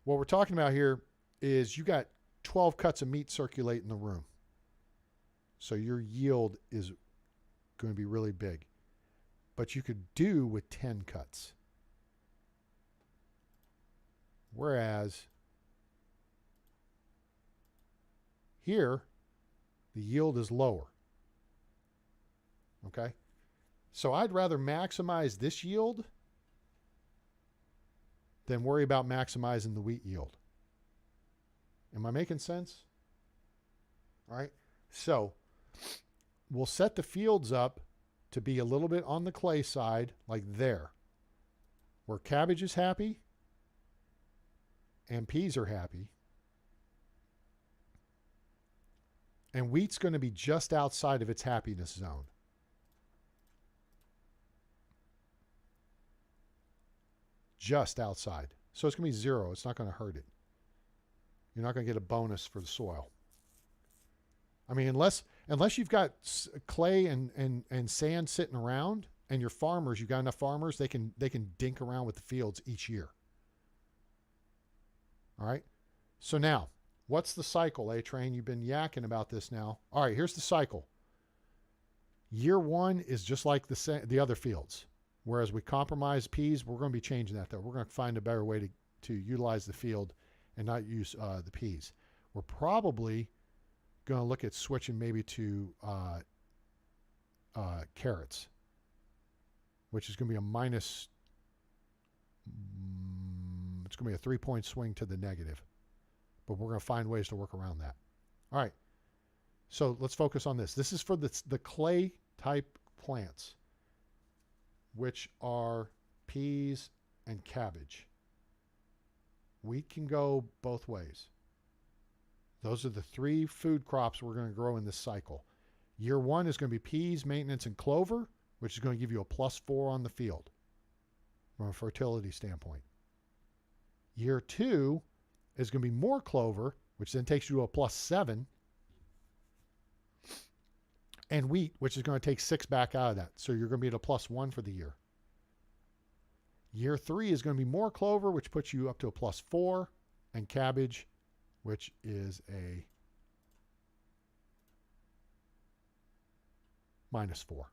what we're talking about here is you got 12 cuts of meat circulate in the room. So your yield is going to be really big. But you could do with 10 cuts. Whereas here, the yield is lower. Okay? So I'd rather maximize this yield than worry about maximizing the wheat yield. Am I making sense? All right. So we'll set the fields up to be a little bit on the clay side, like there, where cabbage is happy and peas are happy. And wheat's going to be just outside of its happiness zone. Just outside. So it's going to be 0. It's not going to hurt it. You're not going to get a bonus for the soil. I mean, unless you've got clay and sand sitting around, and your farmers, you've got enough farmers, they can dink around with the fields each year. All right. So now, what's the cycle, A-Train? You've been yakking about this now. All right, here's the cycle. Year 1 is just like the other fields. Whereas we compromise peas, we're going to be changing that, though. We're going to find a better way to utilize the field and not use the peas. We're probably going to look at switching maybe to carrots, which is going to be a minus. It's going to be a 3-point swing to the negative. But we're going to find ways to work around that. All right. So let's focus on this. This is for the clay type plants, which are peas and cabbage. Wheat can go both ways. Those are the 3 food crops we're going to grow in this cycle. Year 1 is going to be peas, maintenance, and clover, which is going to give you a +4 on the field from a fertility standpoint. Year 2 is going to be more clover, which then takes you to a +7, and wheat, which is going to take 6 back out of that. So you're going to be at a +1 for the year. Year 3 is going to be more clover, which puts you up to a +4, and cabbage, which is a -4.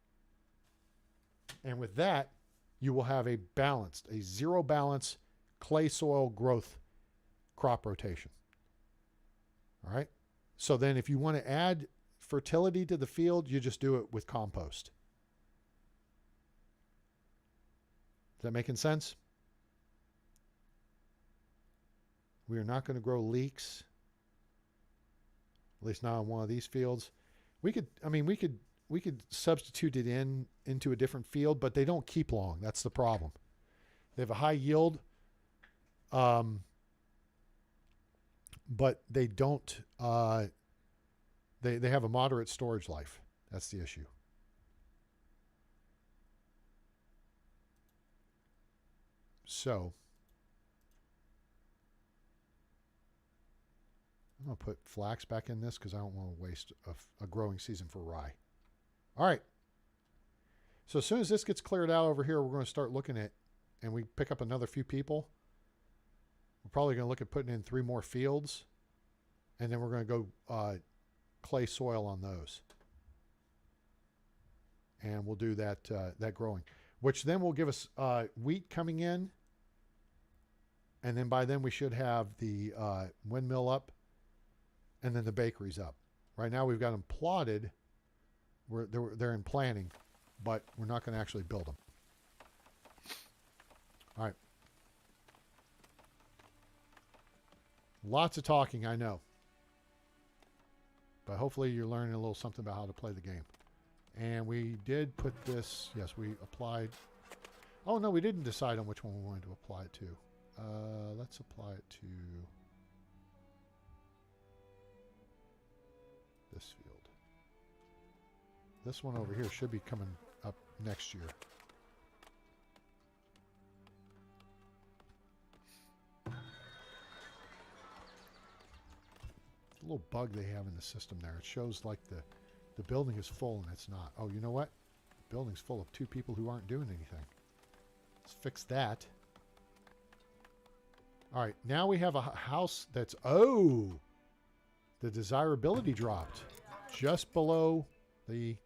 And with that, you will have a balanced, a 0 balance clay soil growth crop rotation. All right. So then if you want to add fertility to the field, you just do it with compost. Is that making sense? We are not going to grow leeks, at least not on one of these fields. We could substitute it into a different field, but they don't keep long. That's the problem. They have a high yield, but they don't. They have a moderate storage life. That's the issue. So I'm going to put flax back in this because I don't want to waste a growing season for rye. All right. So as soon as this gets cleared out over here, we're going to start looking at, and we pick up another few people. We're probably going to look at putting in 3 more fields, and then we're going to go clay soil on those. And we'll do that that growing, which then will give us wheat coming in, and then by then we should have the windmill up, and then the bakeries up. Right now we've got them plotted. They're in planning, but we're not going to actually build them. All right. Lots of talking, I know. But hopefully you're learning a little something about how to play the game. And we did put this, yes, we applied. Oh, no, we didn't decide on which one we wanted to apply it to. Let's apply it to this field. This one over here should be coming up next year. A little bug they have in the system there. It shows like the building is full and it's not. Oh, you know what? The building's full of 2 people who aren't doing anything. Let's fix that. All right, now we have a house that's, oh, the desirability dropped just below the,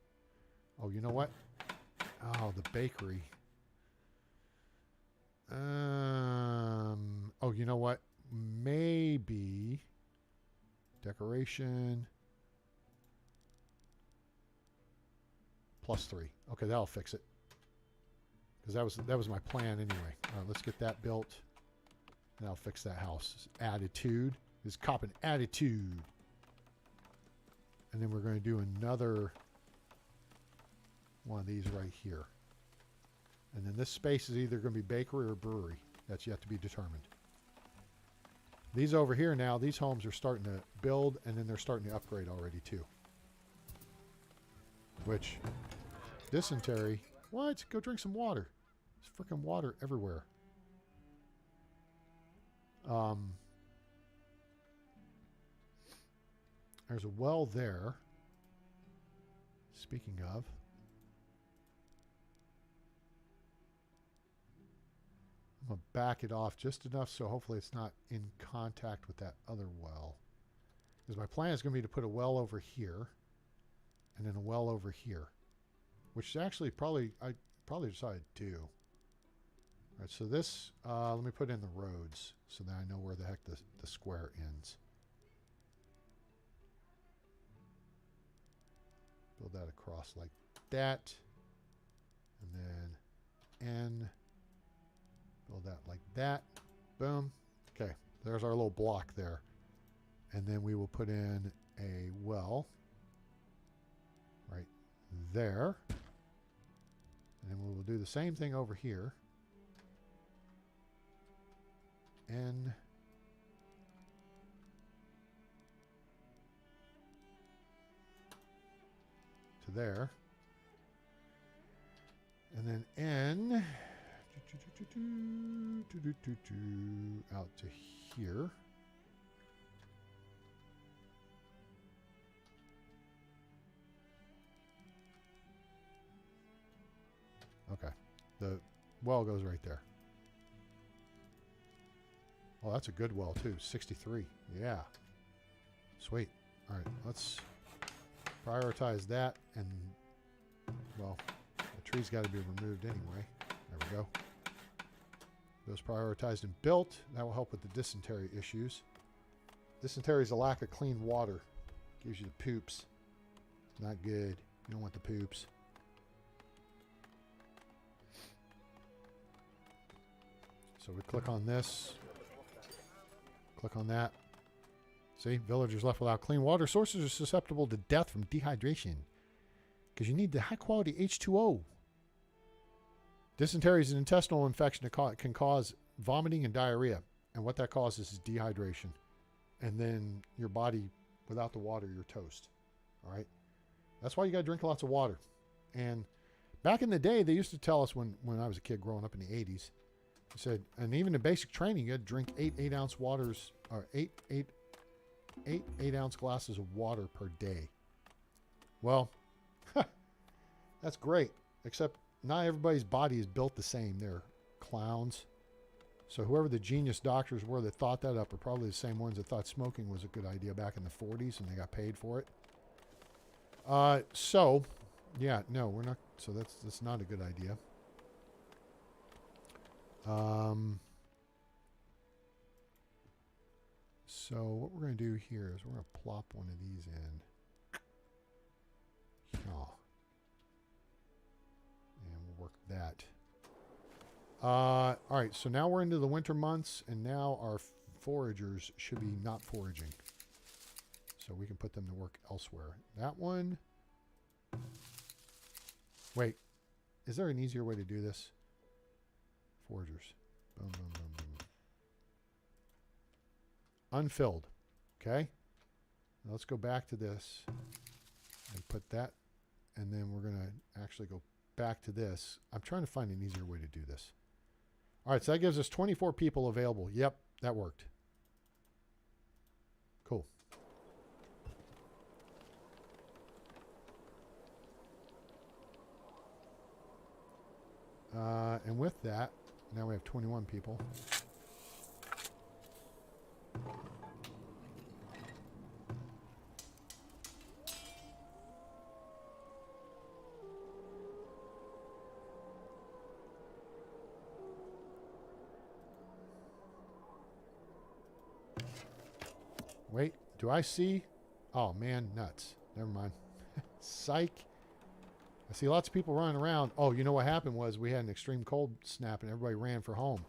oh, you know what? Oh, the bakery. Oh, you know what? Maybe decoration +3. Okay, that'll fix it. Because that was my plan anyway. All right, let's get that built. And I'll fix that house. Attitude is copping attitude. And then we're going to do another one of these right here. And then this space is either going to be bakery or brewery. That's yet to be determined. These over here now, these homes are starting to build, and then they're starting to upgrade already too. Which, dysentery, what? Go drink some water. There's freaking water everywhere. There's a well there. Speaking of, I'm going to back it off just enough so hopefully it's not in contact with that other well. Because my plan is going to be to put a well over here and then a well over here, which actually I probably decided to do. All right, so this, let me put in the roads so that I know where the heck the square ends. Build that across like that. And then N. Build that like that. Boom. Okay, there's our little block there. And then we will put in a well right there. And then we will do the same thing over here. N. To there. And then N out to here. Okay. The well goes right there. Oh, that's a good well too. 63. Yeah. Sweet. All right. Let's prioritize that. And, well, the tree's got to be removed anyway. There we go. Those prioritized and built. That will help with the dysentery issues. Dysentery is a lack of clean water. Gives you the poops. Not good. You don't want the poops. So we click on this. Click on that. See, villagers left without clean water. Sources are susceptible to death from dehydration because you need the high quality H2O. Dysentery is an intestinal infection that can cause vomiting and diarrhea. And what that causes is dehydration. And then your body, without the water, you're toast. All right? That's why you got to drink lots of water. And back in the day, they used to tell us when I was a kid growing up in the 80s, He said, and even in basic training, you had to drink 8 ounce or 8 ounce glasses of water per day. Well, that's great, except not everybody's body is built the same. They're clowns. So whoever the genius doctors were that thought that up are probably the same ones that thought smoking was a good idea back in the 40s and they got paid for it. So, yeah, no, we're not. So that's not a good idea. So what we're going to do here is we're going to plop one of these in. Oh. And we'll work that. All right, so now we're into the winter months, and now our foragers should be not foraging. So we can put them to work elsewhere. That one. Wait, is there an easier way to do this? Foragers. Boom, boom, boom, boom. Unfilled. Okay. Now let's go back to this and put that, and then we're going to actually go back to this. I'm trying to find an easier way to do this. All right, so that gives us 24 people available. Yep, that worked. Cool. And with that, now we have 21 people. Wait, do I see? Oh, man, nuts. Never mind. Psych. I see lots of people running around. Oh, you know what happened was we had an extreme cold snap and everybody ran for home.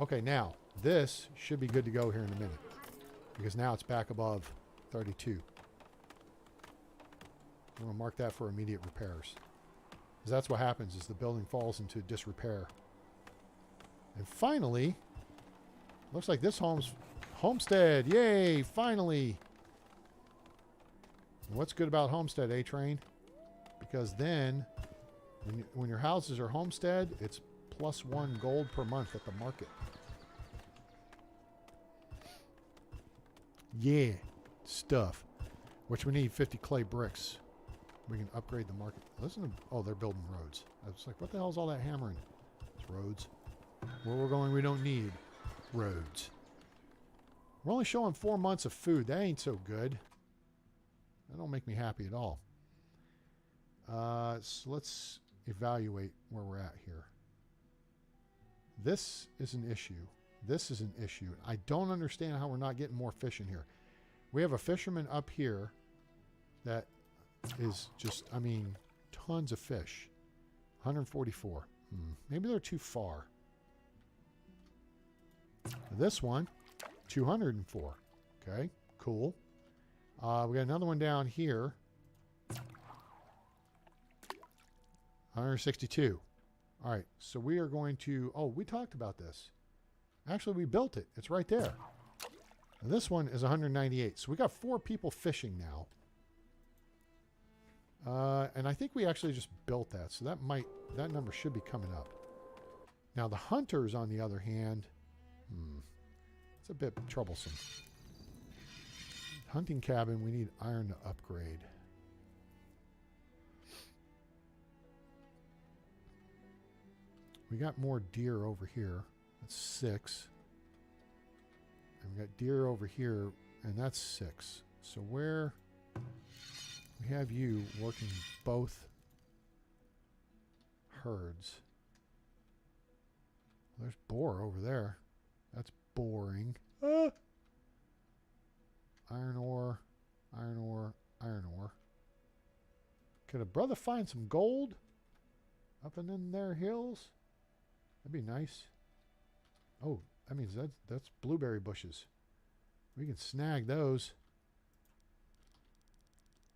Okay, now, this should be good to go here in a minute because now it's back above 32. I'm going to mark that for immediate repairs. Because that's what happens is the building falls into disrepair. And finally, looks like this homestead. Yay, finally. And what's good about homestead, A-Train? Because then, when your houses are homestead, it's +1 gold per month at the market. Yeah, stuff. Which we need 50 clay bricks. We can upgrade the market. Listen to, oh, they're building roads. I was like, what the hell is all that hammering? It's roads. Where we're going, we don't need roads. We're only showing 4 months of food. That ain't so good. That don't make me happy at all. So let's evaluate where we're at here. This is an issue. This is an issue. I don't understand how we're not getting more fish in here. We have a fisherman up here that is just, I mean, tons of fish. 144. Maybe they're too far. This one, 204. Okay, cool. We got another one down here. 162. All right, so we are going to, oh, we talked about this. Actually, we built it. It's right there. And this one is 198. So we got 4 people fishing now. And I think we actually just built that. So that number should be coming up. Now the hunters, on the other hand, it's a bit troublesome. Hunting cabin, we need iron to upgrade. We got more deer over here. That's 6. And we got deer over here, and that's 6. So where we have you working both herds. There's boar over there. That's boring. Iron ore, iron ore, iron ore. Could a brother find some gold up and in their hills? That'd be nice. Oh, that means that's blueberry bushes. We can snag those.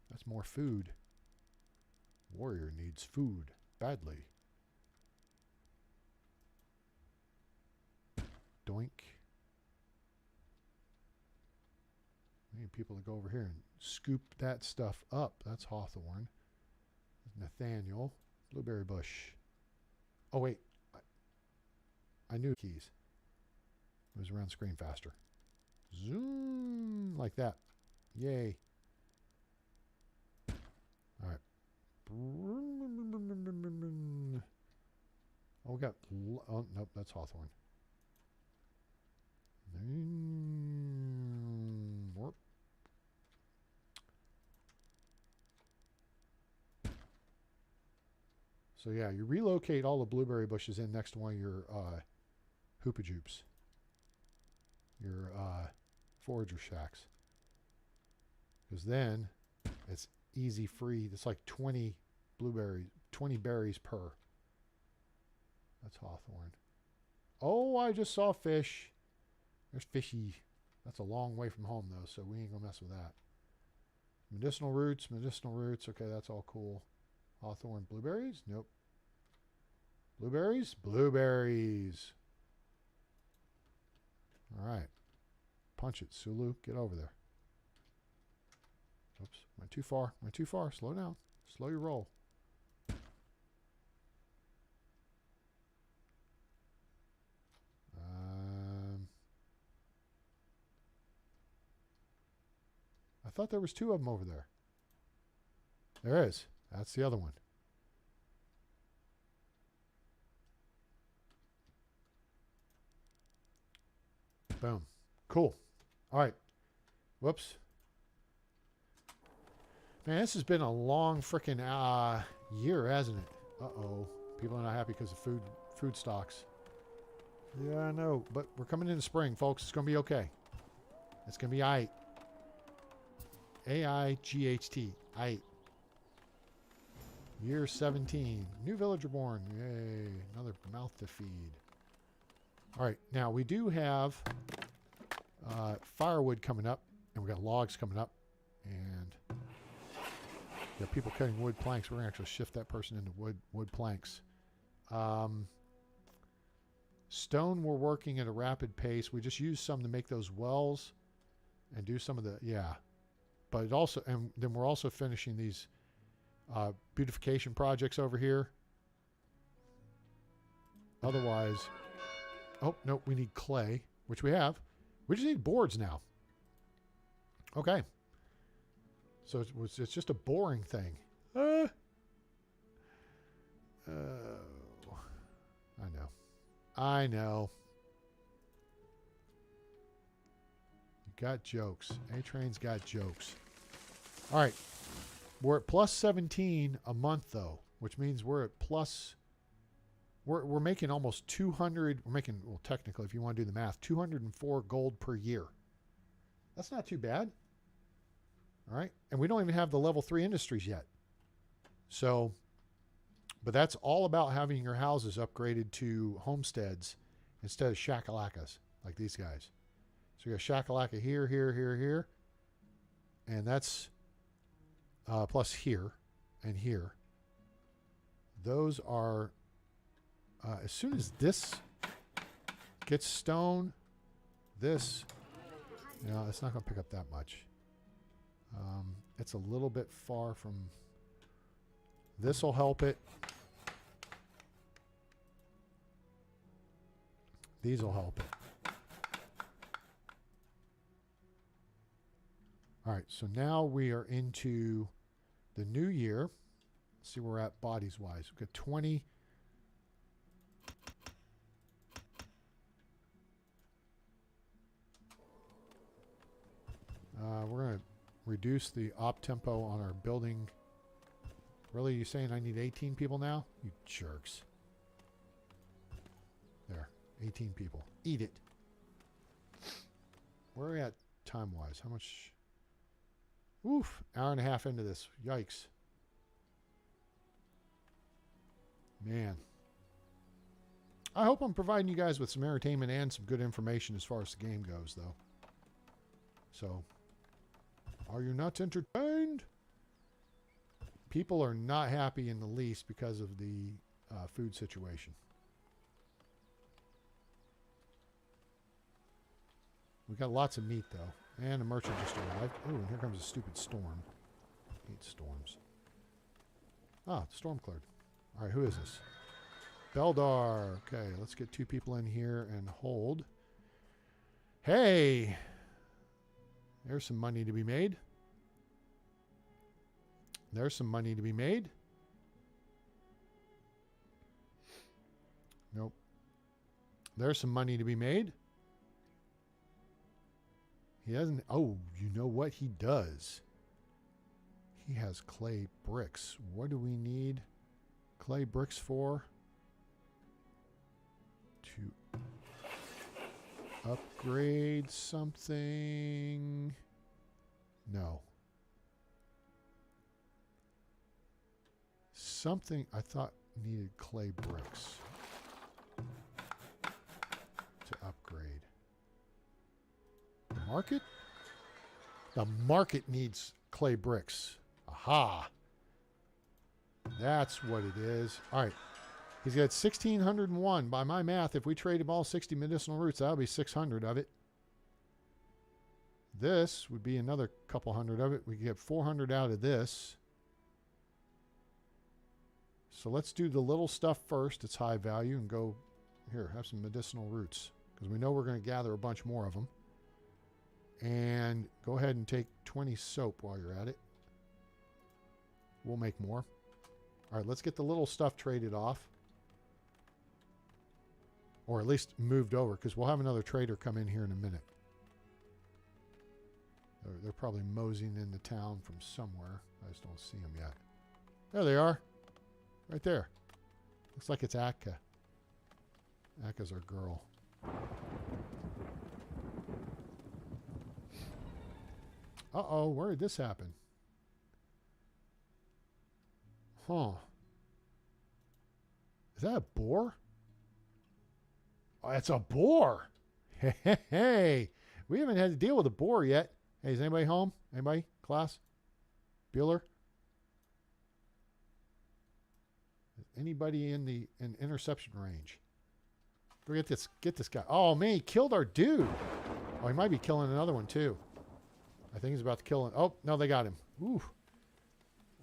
That's more food. Warrior needs food badly. Doink. We need people to go over here and scoop that stuff up. That's Hawthorne. Nathaniel. Blueberry bush. Oh, wait. I knew keys. Moves around the screen faster. Zoom like that. Yay. All right. Oh, we got. Oh, nope, that's Hawthorne. Warp. So yeah, you relocate all the blueberry bushes in next to one of your hoopajoops, your forager shacks, because then it's easy free. It's like 20 blueberries, 20 berries per. That's Hawthorne. Oh, I just saw fish. There's fishy. That's a long way from home though, so we ain't gonna mess with that. Medicinal roots, medicinal roots. Okay, that's all cool. Hawthorne, blueberries? Nope. Blueberries? Blueberries. All right. Punch it, Sulu. Get over there. Oops. Went too far. Went too far. Slow down. Slow your roll. I thought there was 2 of them over there. There is. That's the other one. Boom. Cool. All right. Whoops. Man, this has been a long freaking year, hasn't it? Uh-oh. People are not happy because of food stocks. Yeah, I know. But we're coming into spring, folks. It's going to be okay. It's going to be aight. A-I-G-H-T. Aight. Year 17. New villager born. Yay. Another mouth to feed. All right. Now, we do have firewood coming up. And we got logs coming up. And we got people cutting wood planks. We're going to actually shift that person into wood planks. Stone, we're working at a rapid pace. We just used some to make those wells and do some of the, yeah. But it also, and then we're also finishing these beautification projects over here. Otherwise, oh, no, we need clay, which we have. We just need boards now. Okay. So it's just a boring thing. I know. I know. You got jokes. A-Train's got jokes. All right. We're at plus 17 a month, though, which means we're at plus... We're making almost 200... We're making, well, technically, if you want to do the math, 204 gold per year. That's not too bad. All right. And we don't even have the level 3 industries yet. So... But that's all about having your houses upgraded to homesteads instead of shakalackas like these guys. So you got shakalaka here, here, here, here. And that's plus here and here. Those are, as soon as this gets stone, this, you know, it's not going to pick up that much. It's a little bit far from, this will help it. These will help it. All right, so now we are into the new year. Let's see where we're at bodies-wise. We've got 20. We're going to reduce the op tempo on our building. Really, you saying I need 18 people now? You jerks. There. 18 people. Eat it. Where are we at time-wise? How much? Oof. Hour and a half into this. Yikes. Man. I hope I'm providing you guys with some entertainment and some good information as far as the game goes, though. So, are you not entertained? People are not happy in the least because of the food situation. We got lots of meat, though. And a merchant just arrived. Oh, and here comes a stupid storm. I hate storms. Ah, the storm cleared. All right, who is this? Beldar. Okay, let's get 2 people in here and hold. Hey, there's some money to be made. There's some money to be made. Nope. There's some money to be made. He doesn't. Oh, you know what he does? He has clay bricks. What do we need clay bricks for? To upgrade something. No. Something I thought needed clay bricks to upgrade. The market? The market needs clay bricks. Aha. That's what it is. All right. He's got 1,601. By my math, if we trade him all 60 medicinal roots, that'll be 600 of it. This would be another couple hundred of it. We could get 400 out of this. So let's do the little stuff first. It's high value and go here, have some medicinal roots because we know we're going to gather a bunch more of them. And go ahead and take 20 soap while you're at it. We'll make more. All right, let's get the little stuff traded off. Or at least moved over because we'll have another trader come in here in a minute. They're probably moseying into town from somewhere. I just don't see them yet. There they are. Right there. Looks like it's Akka. Akka's our girl. Uh-oh, where did this happen? Huh. Is that a boar? Oh, it's a boar. Hey, hey, we haven't had to deal with a boar yet. Hey, is anybody home? Anybody? Class? Bueller? Anybody in interception range? Go get this guy. Oh man, he killed our dude. Oh, he might be killing another one too. I think he's about to kill him. Oh no, they got him. Ooh.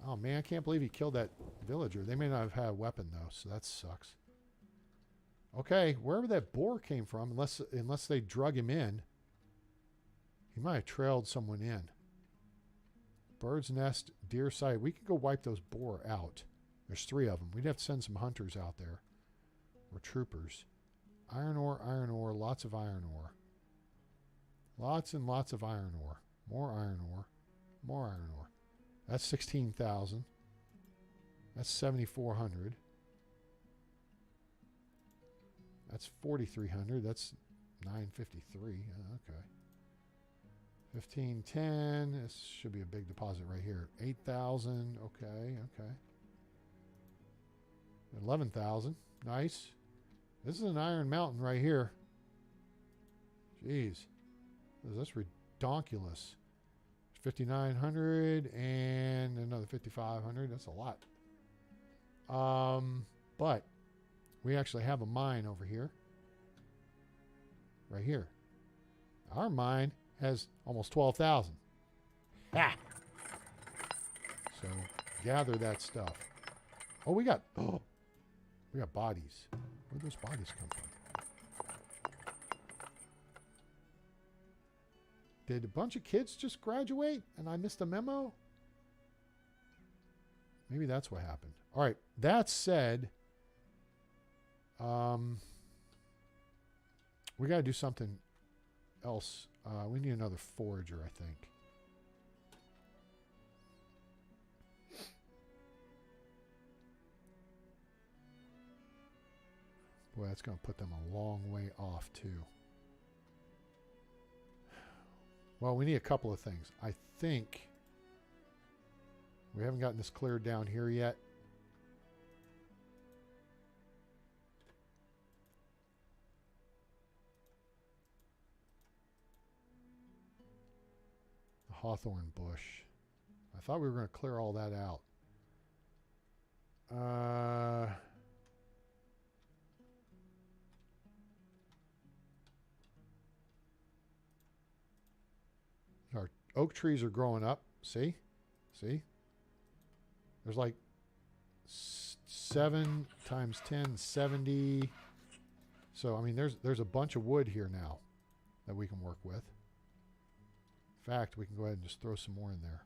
Oh man, I can't believe he killed that villager. They may not have had a weapon though, so that sucks. Okay, wherever that boar came from, unless they drug him in, he might have trailed someone in. Bird's nest, deer site. We could go wipe those boar out. There's 3 of them. We'd have to send some hunters out there. Or troopers. Iron ore, lots of iron ore. Lots and lots of iron ore. More iron ore. More iron ore. That's 16,000. That's 7,400. That's 4,300. That's 953. Okay. 1510. This should be a big deposit right here. 8,000. Okay. Okay. 11,000. Nice. This is an iron mountain right here. Jeez. That's redonkulous. 5,900 and another 5,500. That's a lot. But we actually have a mine over here. Right here. Our mine has almost 12,000. Ha! So gather that stuff. Oh, we got bodies. Where'd those bodies come from? Did a bunch of kids just graduate and I missed a memo? Maybe that's what happened. All right. That said, we got to do something else. We need another forager, I think. Boy, that's going to put them a long way off, too. Well, we need a couple of things. I think we haven't gotten this cleared down here yet. The hawthorn bush. I thought we were going to clear all that out. Our oak trees are growing up. See? See? There's like 7 times 10, 70. So, I mean, there's a bunch of wood here now that we can work with. In fact, we can go ahead and just throw some more in there.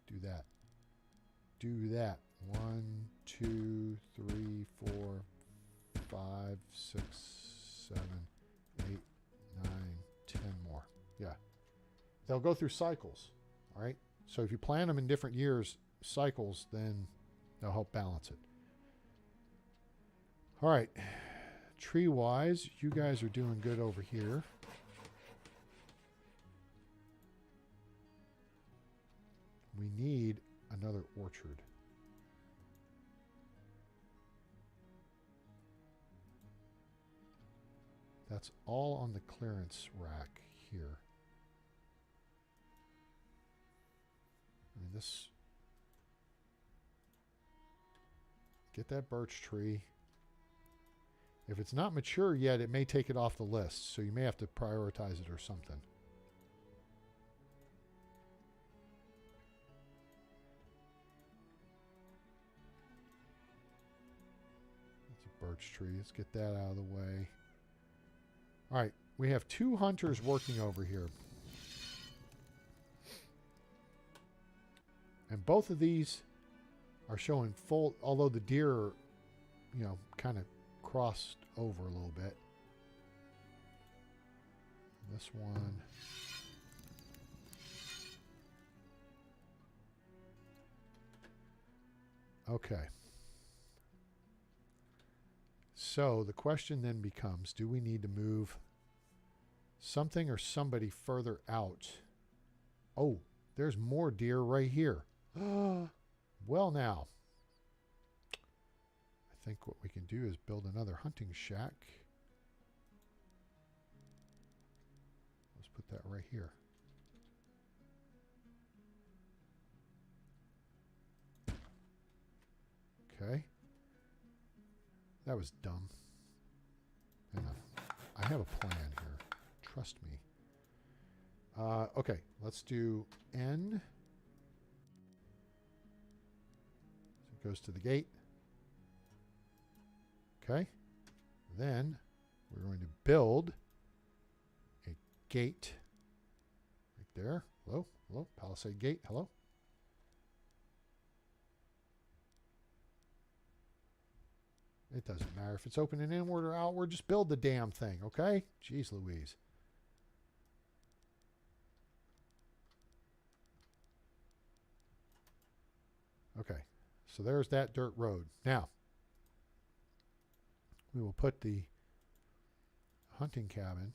Do that. Do that. 1, 2, 3, 4, 5, 6, 7, 8, 9, 10 more. Yeah. They'll go through cycles. All right. So if you plant them in different years, cycles, then they'll help balance it. All right. Tree-wise, you guys are doing good over here. We need another orchard. That's all on the clearance rack here. I mean, this... Get that birch tree. If it's not mature yet, it may take it off the list, so you may have to prioritize it or something. That's a birch tree. Let's get that out of the way. All right, we have 2 hunters working over here. And both of these are showing full, although the deer are, you know, kind of crossed over a little bit. This one. Okay. So the question then becomes, do we need to move something or somebody further out? Oh, there's more deer right here. Well, now, I think what we can do is build another hunting shack. Let's put that right here. Okay. That was dumb. Hang on. I have a plan here. Trust me. Okay, let's do N. So it goes to the gate. Okay. Then we're going to build a gate right there. Hello, hello, palisade gate. Hello. It doesn't matter if it's open and inward or outward. Just build the damn thing, okay? Jeez Louise. Okay, so there's that dirt road. Now, we will put the hunting cabin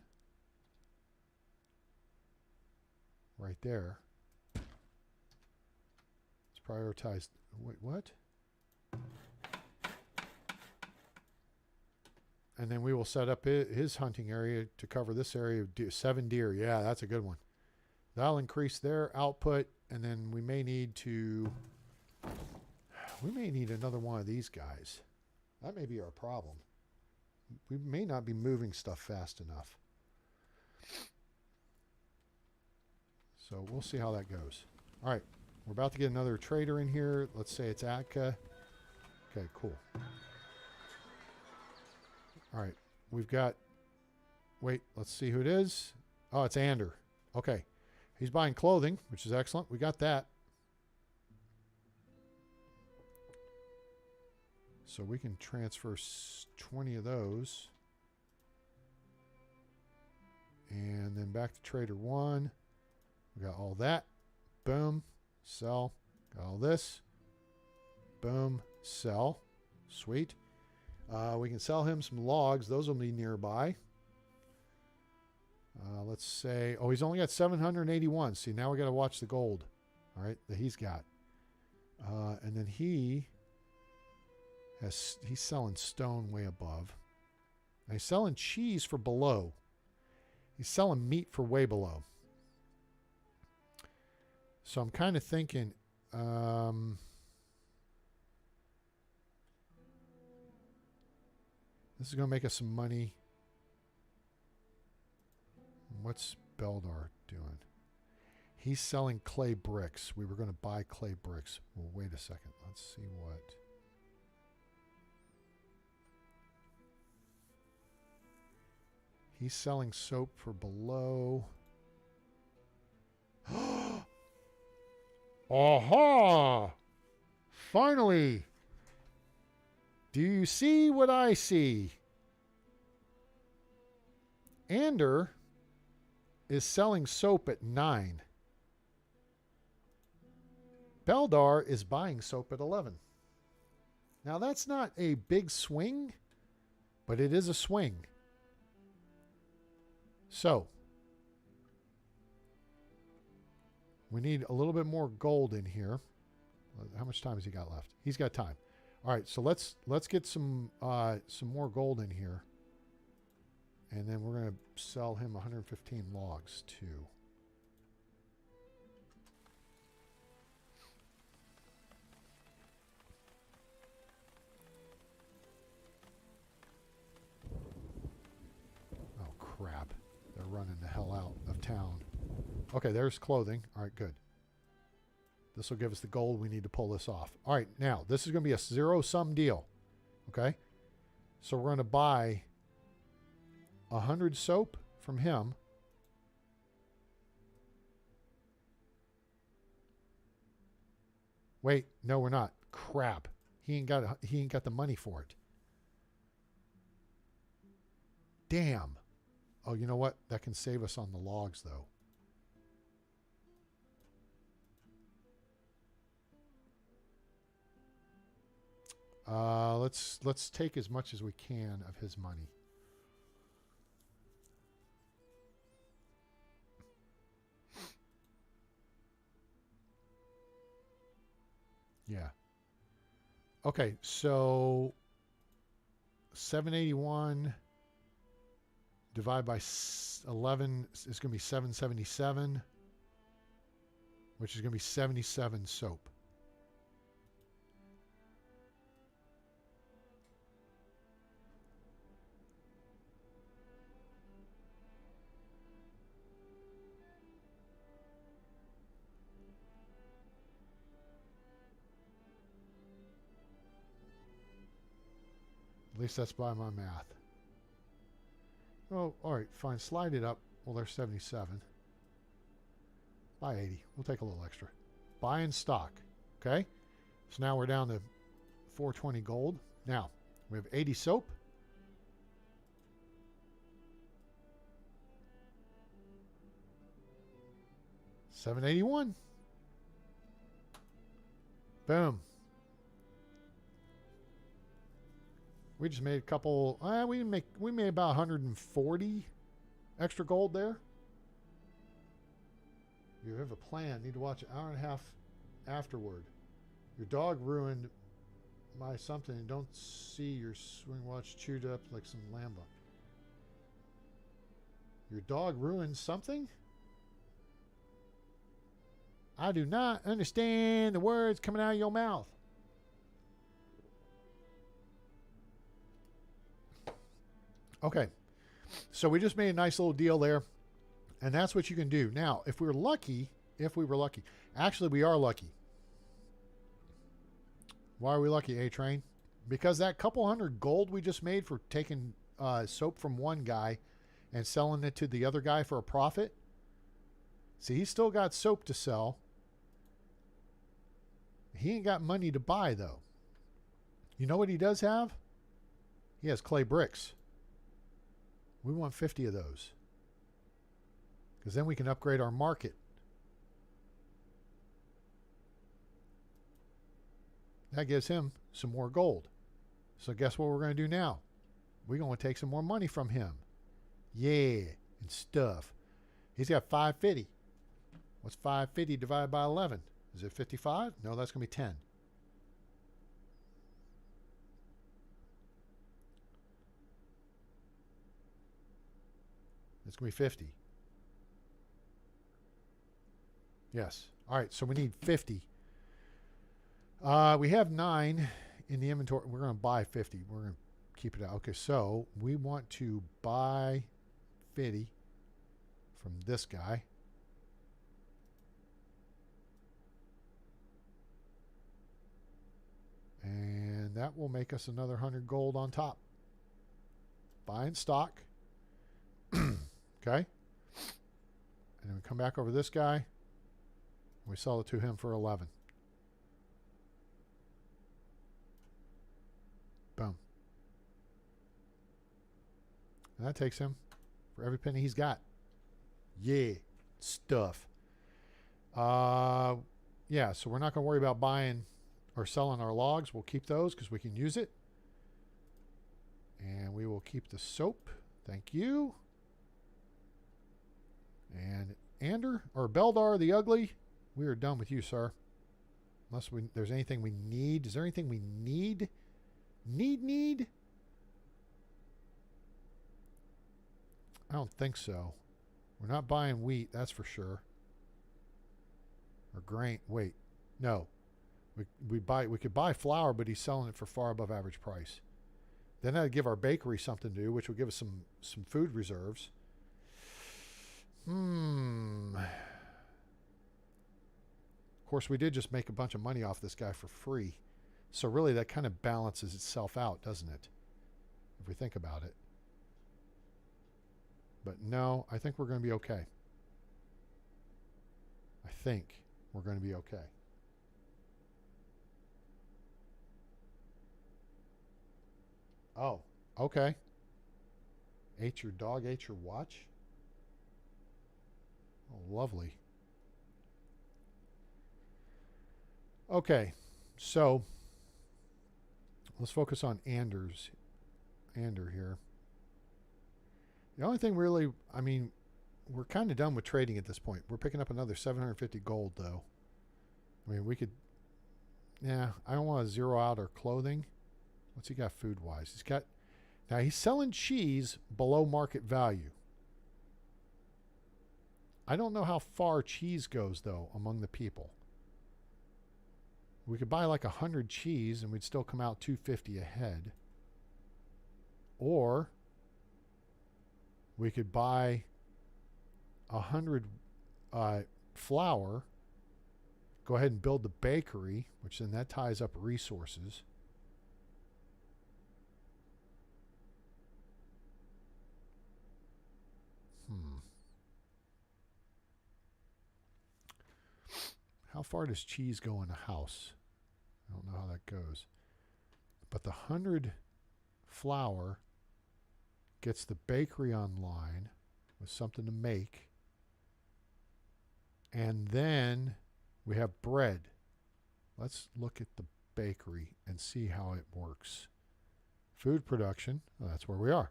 right there. Let's prioritize. Wait, what? And then we will set up his hunting area to cover this area of 7 deer. Yeah, that's a good one. That'll increase their output, and then we may need to... We may need another one of these guys. That may be our problem. We may not be moving stuff fast enough. So we'll see how that goes. All right, we're about to get another trader in here. Let's say it's Atka. Okay, cool. All right, we've got... Wait, let's see who it is. Oh, it's Ander. Okay, he's buying clothing, which is excellent. We got that. So we can transfer 20 of those. And then back to Trader 1. We got all that. Boom. Sell. Got all this. Boom. Sell. Sweet. We can sell him some logs. Those will be nearby. Let's say... Oh, he's only got 781. See, now we got to watch the gold. All right, that he's got. And then he's selling stone way above. Now he's selling cheese for below. He's selling meat for way below. So I'm kind of thinking, this is going to make us some money. What's Beldar doing? He's selling clay bricks. We were going to buy clay bricks. Well, wait a second. Let's see what... He's selling soap for below. Aha! Finally! Do you see what I see? Ander is selling soap at 9. Beldar is buying soap at 11. Now that's not a big swing, but it is a swing. So, we need a little bit more gold in here. How much time has he got left? He's got time. All right, so let's get some more gold in here. And then we're going to sell him 115 logs too. Oh, crap. They're running the hell out of town. Okay, there's clothing. All right, good. This will give us the gold we need to pull this off. All right, now, this is going to be a zero-sum deal. Okay? So we're going to buy 100 soap from him. Wait, no, we're not. Crap. He ain't got the money for it. Damn. Oh, you know what? That can save us on the logs, though. Let's take as much as we can of his money. Yeah. Okay, so 781 divided by 11 is going to be 777, which is going to be 77 soap. At least that's by my math. Oh, all right, fine. Slide it up. Well, there's 77. Buy 80. We'll take a little extra. Buy in stock. Okay? So now we're down to 420 gold. Now, we have 80 soap. $781. Boom. We just made a couple. We made about 140 extra gold there. You have a plan. Need to watch an hour and a half afterward. Your dog ruined my something. And don't see your swing watch chewed up like some lamba. Your dog ruined something? I do not understand the words coming out of your mouth. Okay, so we just made a nice little deal there, and that's what you can do. Now, if we were lucky, actually we are lucky. Why are we lucky, A-Train? Because that couple hundred gold we just made for taking soap from one guy and selling it to the other guy for a profit. See, he's still got soap to sell. He ain't got money to buy, though. You know what he does have? He has clay bricks. We want 50 of those. Because then we can upgrade our market. That gives him some more gold. So guess what we're going to do now? We're going to take some more money from him. Yeah, and stuff. He's got 550. What's 550 divided by 11? Is it 55? No, that's going to be 10. It's going to be 50. Yes. All right, so we need 50. We have 9 in the inventory. We're going to buy 50. We're going to keep it out. Okay, so we want to buy 50 from this guy. And that will make us another 100 gold on top. Buy in stock. Okay? And then we come back over this guy. And we sell it to him for 11. Boom. And that takes him for every penny he's got. Yeah. Stuff. Yeah, so we're not going to worry about buying or selling our logs. We'll keep those because we can use it. And we will keep the soap. Thank you. And Beldar the Ugly, we are done with you, sir. Unless there's anything we need. Is there anything we need? Need? I don't think so. We're not buying wheat, that's for sure. Or grain. Wait. No. We could buy flour, but he's selling it for far above average price. Then that'd give our bakery something to do, which would give us some food reserves. Of course, we did just make a bunch of money off this guy for free. So really that kind of balances itself out, doesn't it? If we think about it. But no, I think we're going to be okay. I think we're going to be okay. Oh, okay. Ate your dog, ate your watch? Oh, lovely. Okay, so let's focus on Ander here. The only thing really, I mean, we're kind of done with trading at this point. We're picking up another 750 gold, though. I mean, we could, yeah, I don't want to zero out our clothing. What's he got food-wise? Now he's selling cheese below market value. I don't know how far cheese goes, though, among the people. We could buy like 100 cheese and we'd still come out 250 ahead. Or we could buy 100 flour, go ahead and build the bakery, which then that ties up resources. How far does cheese go in a house? I don't know how that goes. But the 100 flour gets the bakery online with something to make. And then we have bread. Let's look at the bakery and see how it works. Food production. Oh, that's where we are.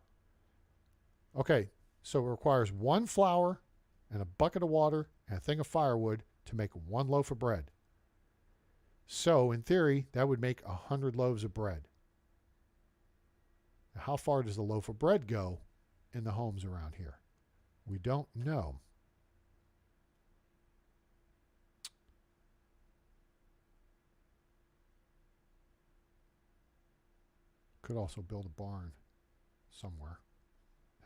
Okay, so it requires 1 flour and a bucket of water and a thing of firewood to make 1 loaf of bread. So, in theory, that would make 100 loaves of bread. Now, how far does the loaf of bread go in the homes around here? We don't know. Could also build a barn somewhere.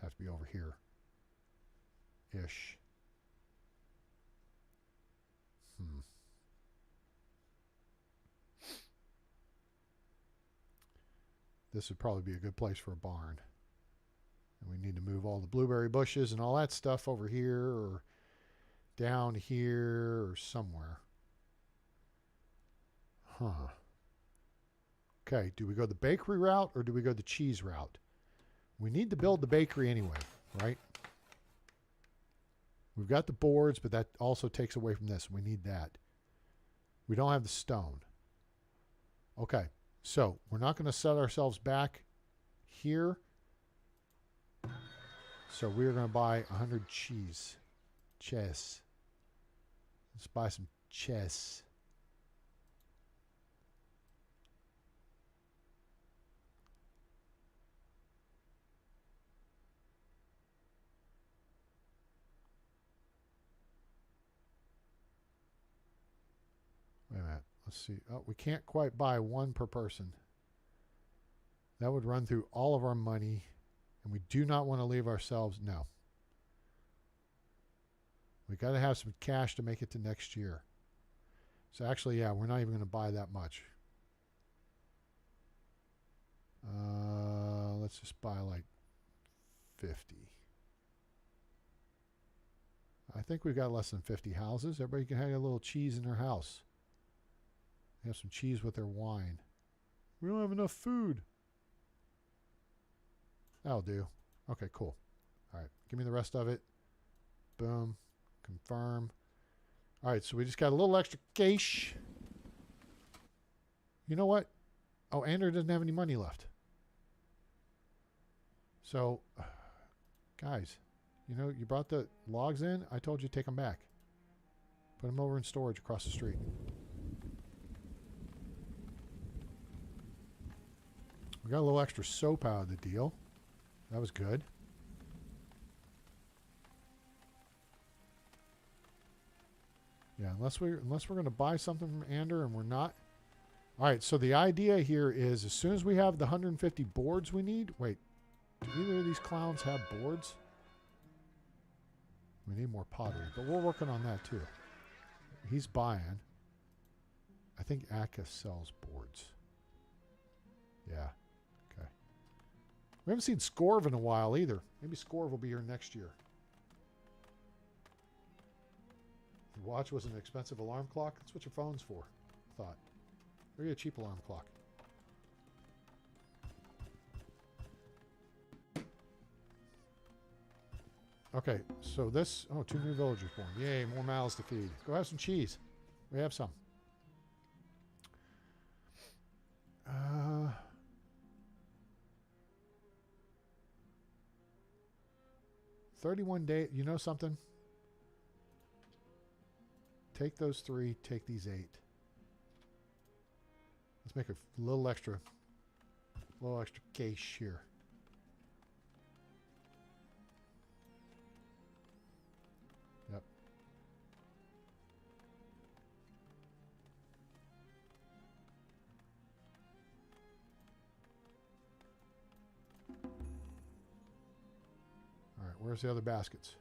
Have to be over here. Ish. This would probably be a good place for a barn. And we need to move all the blueberry bushes and all that stuff over here or down here or somewhere. Okay, do we go the bakery route or do we go the cheese route? We need to build the bakery anyway, right? We've got the boards, but that also takes away from this. We need that. We don't have the stone. Okay, so we're not going to set ourselves back here. So we're going to buy 100 cheese. Chess. Let's buy some chess. Wait a minute. Let's see. Oh, we can't quite buy 1 per person. That would run through all of our money. And we do not want to leave ourselves. No. We got to have some cash to make it to next year. So actually, yeah, we're not even going to buy that much. Let's just buy like 50. I think we've got less than 50 houses. Everybody can have a little cheese in their house. Have some cheese with their wine. We don't have enough food. That'll do. Okay, cool. All right, give me the rest of it. Boom. Confirm. All right, so we just got a little extra cash. You know what? Oh, Andrew doesn't have any money left. So, guys, you know, you brought the logs in. I told you to take them back. Put them over in storage across the street. We got a little extra soap out of the deal. That was good. Yeah, unless we're going to buy something from Ander and we're not. All right, so the idea here is as soon as we have the 150 boards we need. Wait, do either of these clowns have boards? We need more pottery, but we're working on that too. He's buying. I think Akka sells boards. Yeah. Okay. We haven't seen Scorv in a while either. Maybe Scorv will be here next year. Your watch was an expensive alarm clock. That's what your phone's for. I thought. Or a cheap alarm clock. Okay, so this... Oh, 2 new villagers born. Yay, more mouths to feed. Go have some cheese. We have some. 31 days. You know something? Take those 3. Take these 8. Let's make a little extra cash here. Yep. All right, where's the other baskets?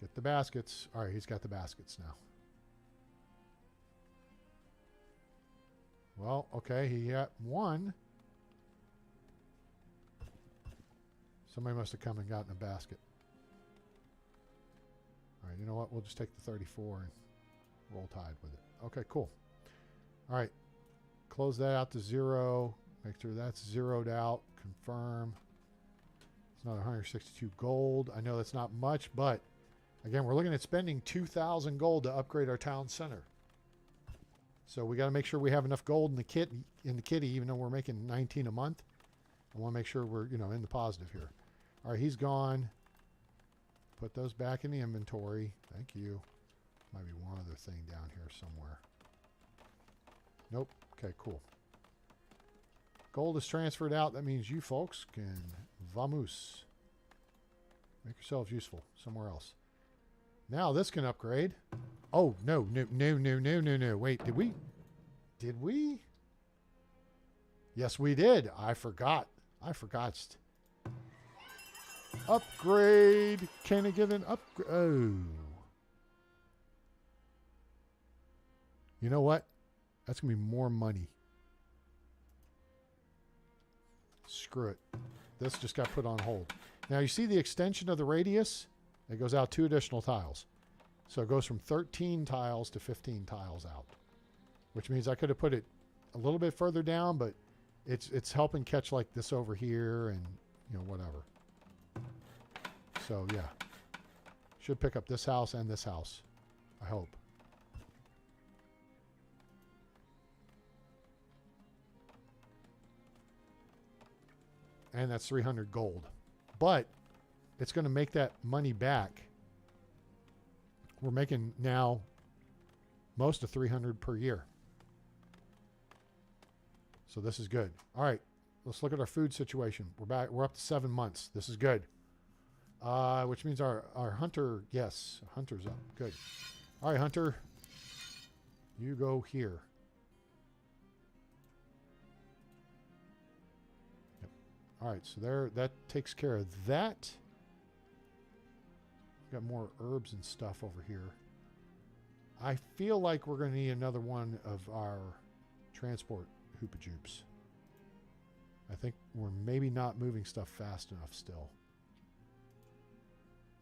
Get the baskets. All right, he's got the baskets now. Well, okay, he got 1. Somebody must have come and gotten a basket. All right, you know what? We'll just take the 34 and roll tide with it. Okay, cool. All right, close that out to 0. Make sure that's zeroed out. Confirm. It's another 162 gold. I know that's not much, but again, we're looking at spending 2,000 gold to upgrade our town center. So we got to make sure we have enough gold in the kitty, even though we're making 19 a month. I want to make sure we're, you know, in the positive here. All right, he's gone. Put those back in the inventory. Thank you. Might be one other thing down here somewhere. Nope. Okay, cool. Gold is transferred out. That means you folks can vamos. Make yourselves useful somewhere else. Now this can upgrade. Oh, no. Wait, did we? Did we? Yes, we did. I forgot. Upgrade. Can I get an upgrade? Oh. You know what? That's going to be more money. Screw it. This just got put on hold. Now, you see the extension of the radius? It goes out 2 additional tiles. So it goes from 13 tiles to 15 tiles out. Which means I could have put it a little bit further down, but it's helping catch like this over here and, you know, whatever. So, yeah. Should pick up this house and this house. I hope. And that's 300 gold. But it's going to make that money back. We're making now most of 300 per year. So this is good. All right. Let's look at our food situation. We're back. We're up to 7 months. This is good. Which means our hunter, yes, hunter's up. Good. All right, hunter. You go here. Yep. All right, so there, that takes care of that. Got more herbs and stuff over here. I feel like we're going to need another one of our transport hoopajoops. I think we're maybe not moving stuff fast enough still.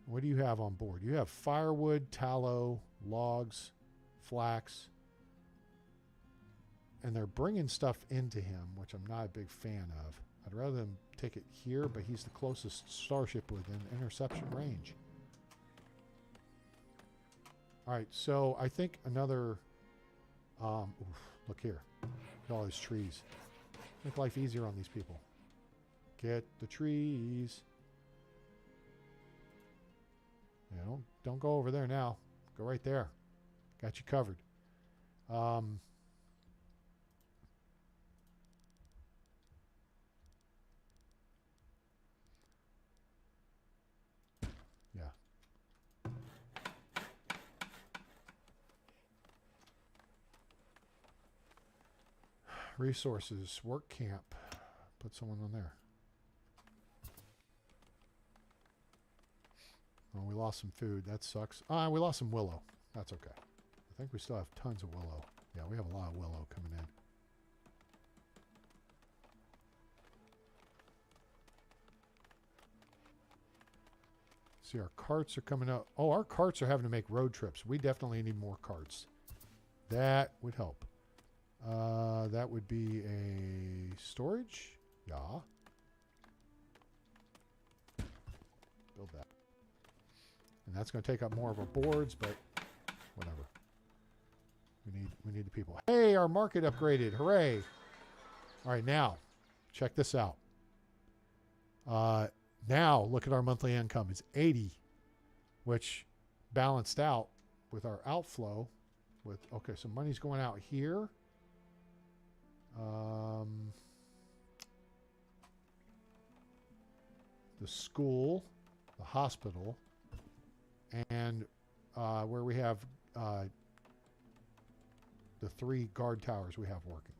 What do you have on board? You have firewood, tallow, logs, flax. And they're bringing stuff into him, which I'm not a big fan of. I'd rather them take it here, but he's the closest starship within interception range. All right, so I think another... look here. Look at all these trees. Make life easier on these people. Get the trees. Yeah, don't go over there now. Go right there. Got you covered. Yeah. Resources, work camp. Put someone on there. Oh, we lost some food. That sucks. We lost some willow. That's okay. I think we still have tons of willow. Yeah, we have a lot of willow coming in. See, our carts are coming up. Oh, our carts are having to make road trips. We definitely need more carts. That would help. That would be a storage. Yeah. Build that. And that's going to take up more of our boards, but whatever. We need the people. Hey, our market upgraded. Hooray. All right, now, check this out. Now, look at our monthly income. It's 80, which balanced out with our outflow. Okay, so money's going out here. The school, the hospital, and where we have the 3 guard towers we have working.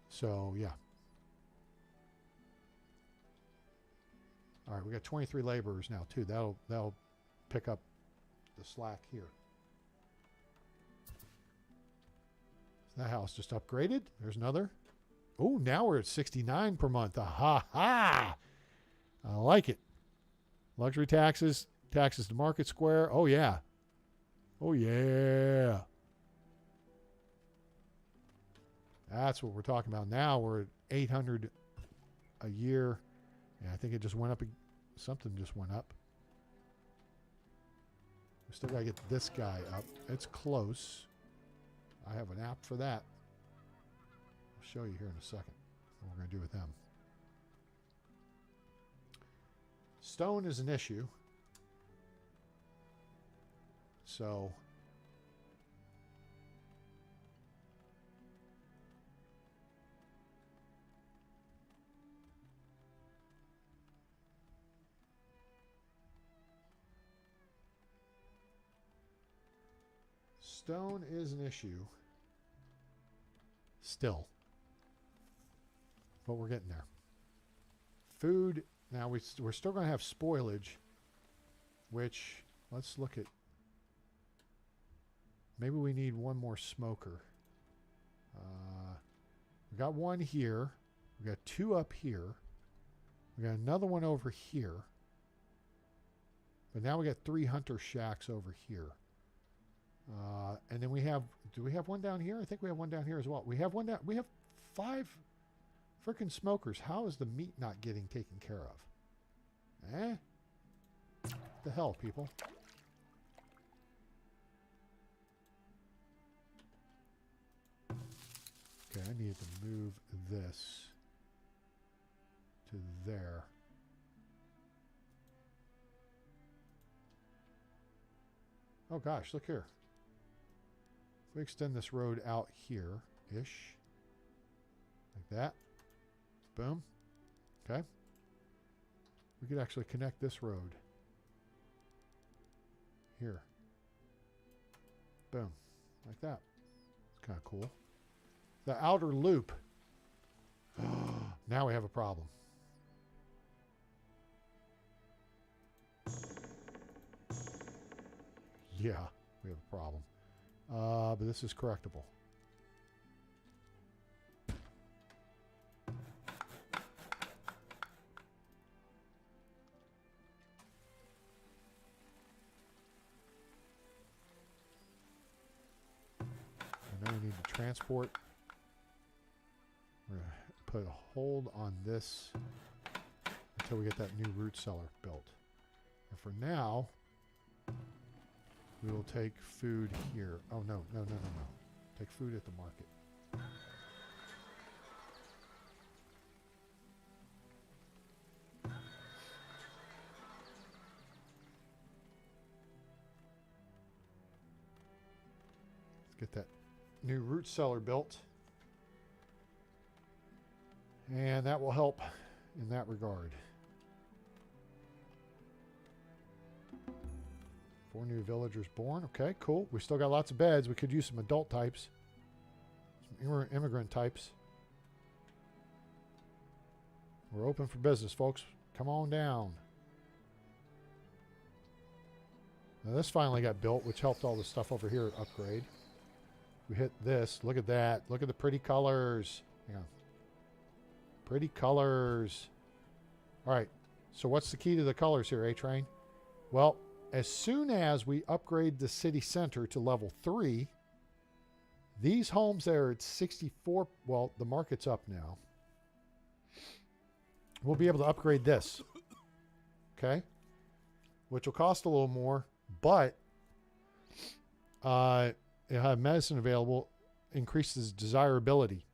So, yeah. All right, we got 23 laborers now, too. That'll pick up the slack here. That house just upgraded. There's another. Oh, now we're at 69 per month. Aha! Ha! I like it. Luxury taxes, taxes to Market Square. Oh, yeah. Oh, yeah. That's what we're talking about. Now we're at 800 a year. And I think it just went up. Something just went up. We still got to get this guy up. It's close. I have an app for that. I'll show you here in a second what we're going to do with them. Stone is an issue. So stone is an issue. Still. But we're getting there. Food. Now we're still going to have spoilage, which, let's look at, maybe we need one more smoker. We got one here. We got 2 up here. We got another one over here. But now we got 3 hunter shacks over here. And then we have, do we have one down here? I think we have one down here as well. We have one down, we have 5 freaking smokers. How is the meat not getting taken care of? Eh? What the hell, people? Okay, I need to move this to there. Oh gosh, look here. If we extend this road out here-ish, like that, boom, okay, we could actually connect this road here, boom, like that. It's kind of cool. The outer loop. Now we have a problem. Yeah, we have a problem. But this is correctable. need to transport. We're going to put a hold on this until we get that new root cellar built. And for now, we will take food here. Oh, no. Take food at the market. Get that new root cellar built, and that will help in that regard. 4 new villagers born. Okay, cool. We still got lots of beds. We could use some adult types, some immigrant types. We're open for business, folks. Come on down. Now this finally got built, which helped all the stuff over here upgrade. We hit this. Look at that. Look at the pretty colors. Hang on. Pretty colors. All right. So what's the key to the colors here, A-Train? Well, as soon as we upgrade the city center to level 3, these homes there at 64, well, the market's up now. We'll be able to upgrade this. Okay? Which will cost a little more, but it'll have medicine available, increases desirability,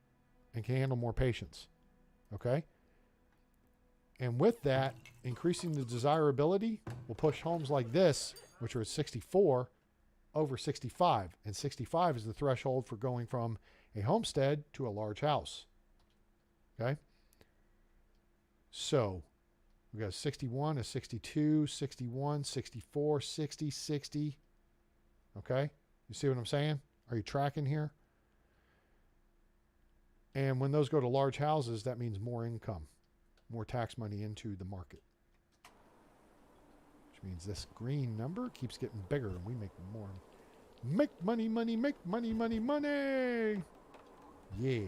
and can handle more patients. Okay? And with that, increasing the desirability will push homes like this, which are at 64, over 65. And 65 is the threshold for going from a homestead to a large house. Okay? So, we got a 61, a 62, 61, 64, 60, 60. Okay? You see what I'm saying? Are you tracking here? And when those go to large houses, that means more income, more tax money into the market. Which means this green number keeps getting bigger and we make more. Make money, money, make money, money, money. Yeah,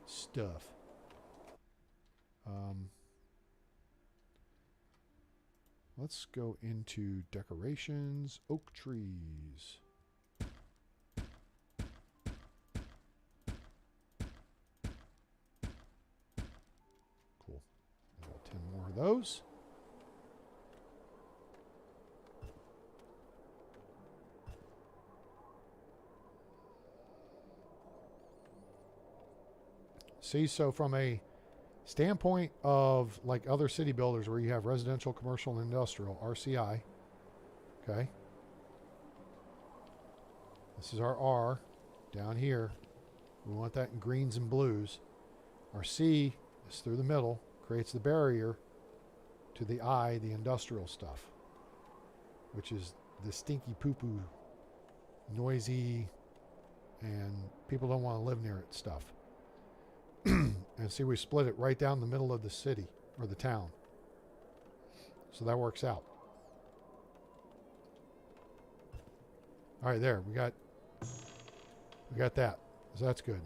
stuff. Let's go into decorations, oak trees. Cool. 10 more of those. See, so from a standpoint of like other city builders where you have residential, commercial, and industrial, RCI, okay? This is our R down here. We want that in greens and blues. Our C is through the middle, creates the barrier to the I, the industrial stuff, which is the stinky poo-poo, noisy, and people don't want to live near it stuff. And see, we split it right down the middle of the city or the town. So that works out. All right, there. We got that. So that's good.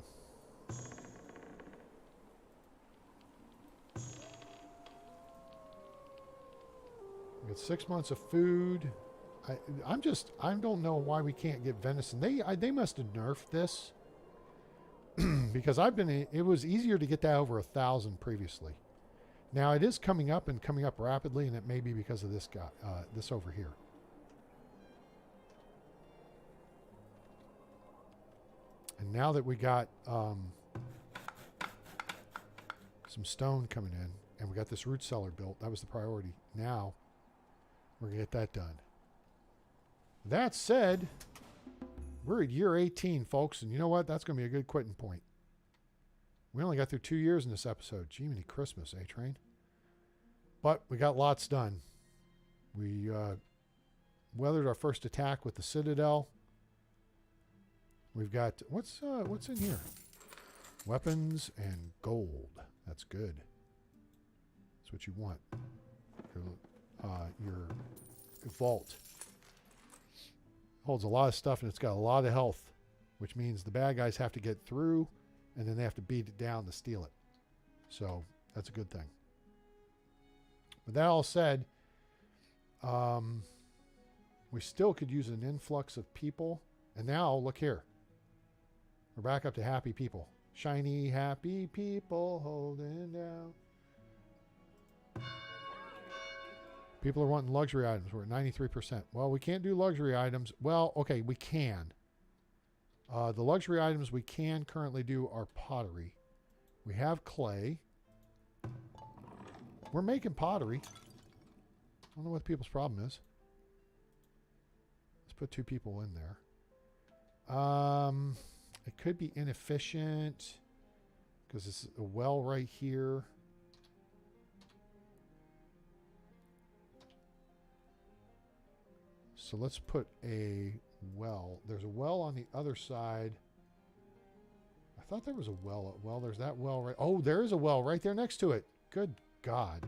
We got 6 months of food. I don't know why we can't get venison. They must have nerfed this. Because it was easier to get that over 1,000 previously. Now it is coming up and coming up rapidly, and it may be because of this guy, this over here. And now that we got some stone coming in, and we got this root cellar built, that was the priority. Now we're gonna get that done. That said, we're at year 18, folks, and you know what? That's going to be a good quitting point. We only got through 2 years in this episode. Jiminy Christmas, A-Train. But we got lots done. We weathered our first attack with the Citadel. We've got, what's in here? Weapons and gold. That's good. That's what you want. Your vault. Holds a lot of stuff, and it's got a lot of health, which means the bad guys have to get through, and then they have to beat it down to steal it. So that's a good thing. With that all said, we still could use an influx of people. And now, look here. We're back up to happy people. Shiny, happy people holding down. People are wanting luxury items. We're at 93%. Well, we can't do luxury items. Well, okay, we can. The luxury items we can currently do are pottery. We have clay. We're making pottery. I don't know what people's problem is. Let's put 2 people in there. It could be inefficient because it's a well right here. So let's put a well. There's a well on the other side. I thought there was a well. Well, there's that well right. Oh, there is a well right there next to it. Good God.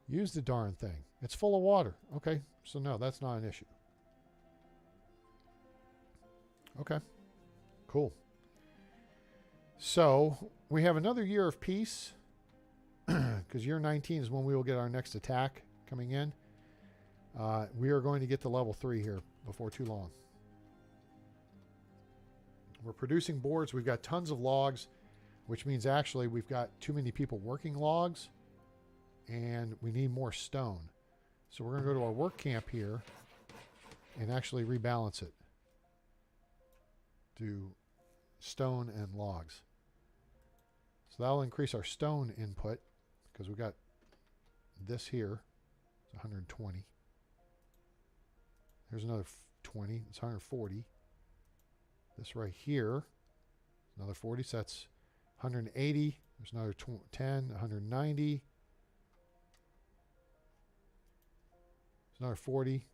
Use the darn thing. It's full of water. Okay, so no, that's not an issue. Okay, cool. So we have another year of peace because year 19 is when we will get our next attack coming in. We are going to get to level 3 here before too long. We're producing boards. We've got tons of logs, which means actually we've got too many people working logs and we need more stone. So we're going to go to our work camp here and actually rebalance it. Do stone and logs. So that'll increase our stone input because we've got this here. It's 120. There's another 20. It's 140. This right here, another 40. So that's 180. There's another 10, 190. There's another 40,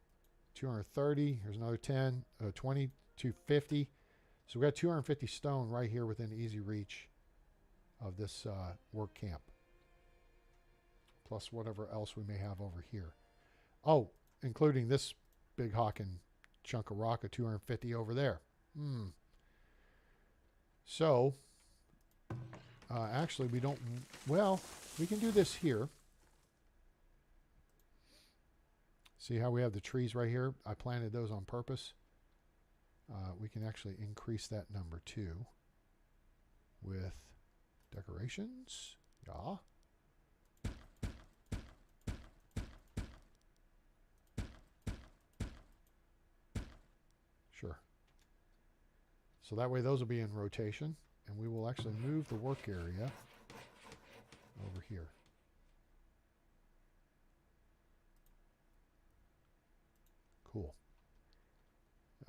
230. Here's another 10, 20, 250. So we've got 250 stone right here within easy reach of this work camp. Plus whatever else we may have over here. Oh, including this big hawking chunk of rock of 250 over there. So, actually we don't, well, we can do this here. See how we have the trees right here? I planted those on purpose. We can actually increase that number too with decorations. Yeah. Sure. So that way those will be in rotation and we will actually move the work area over here. Cool.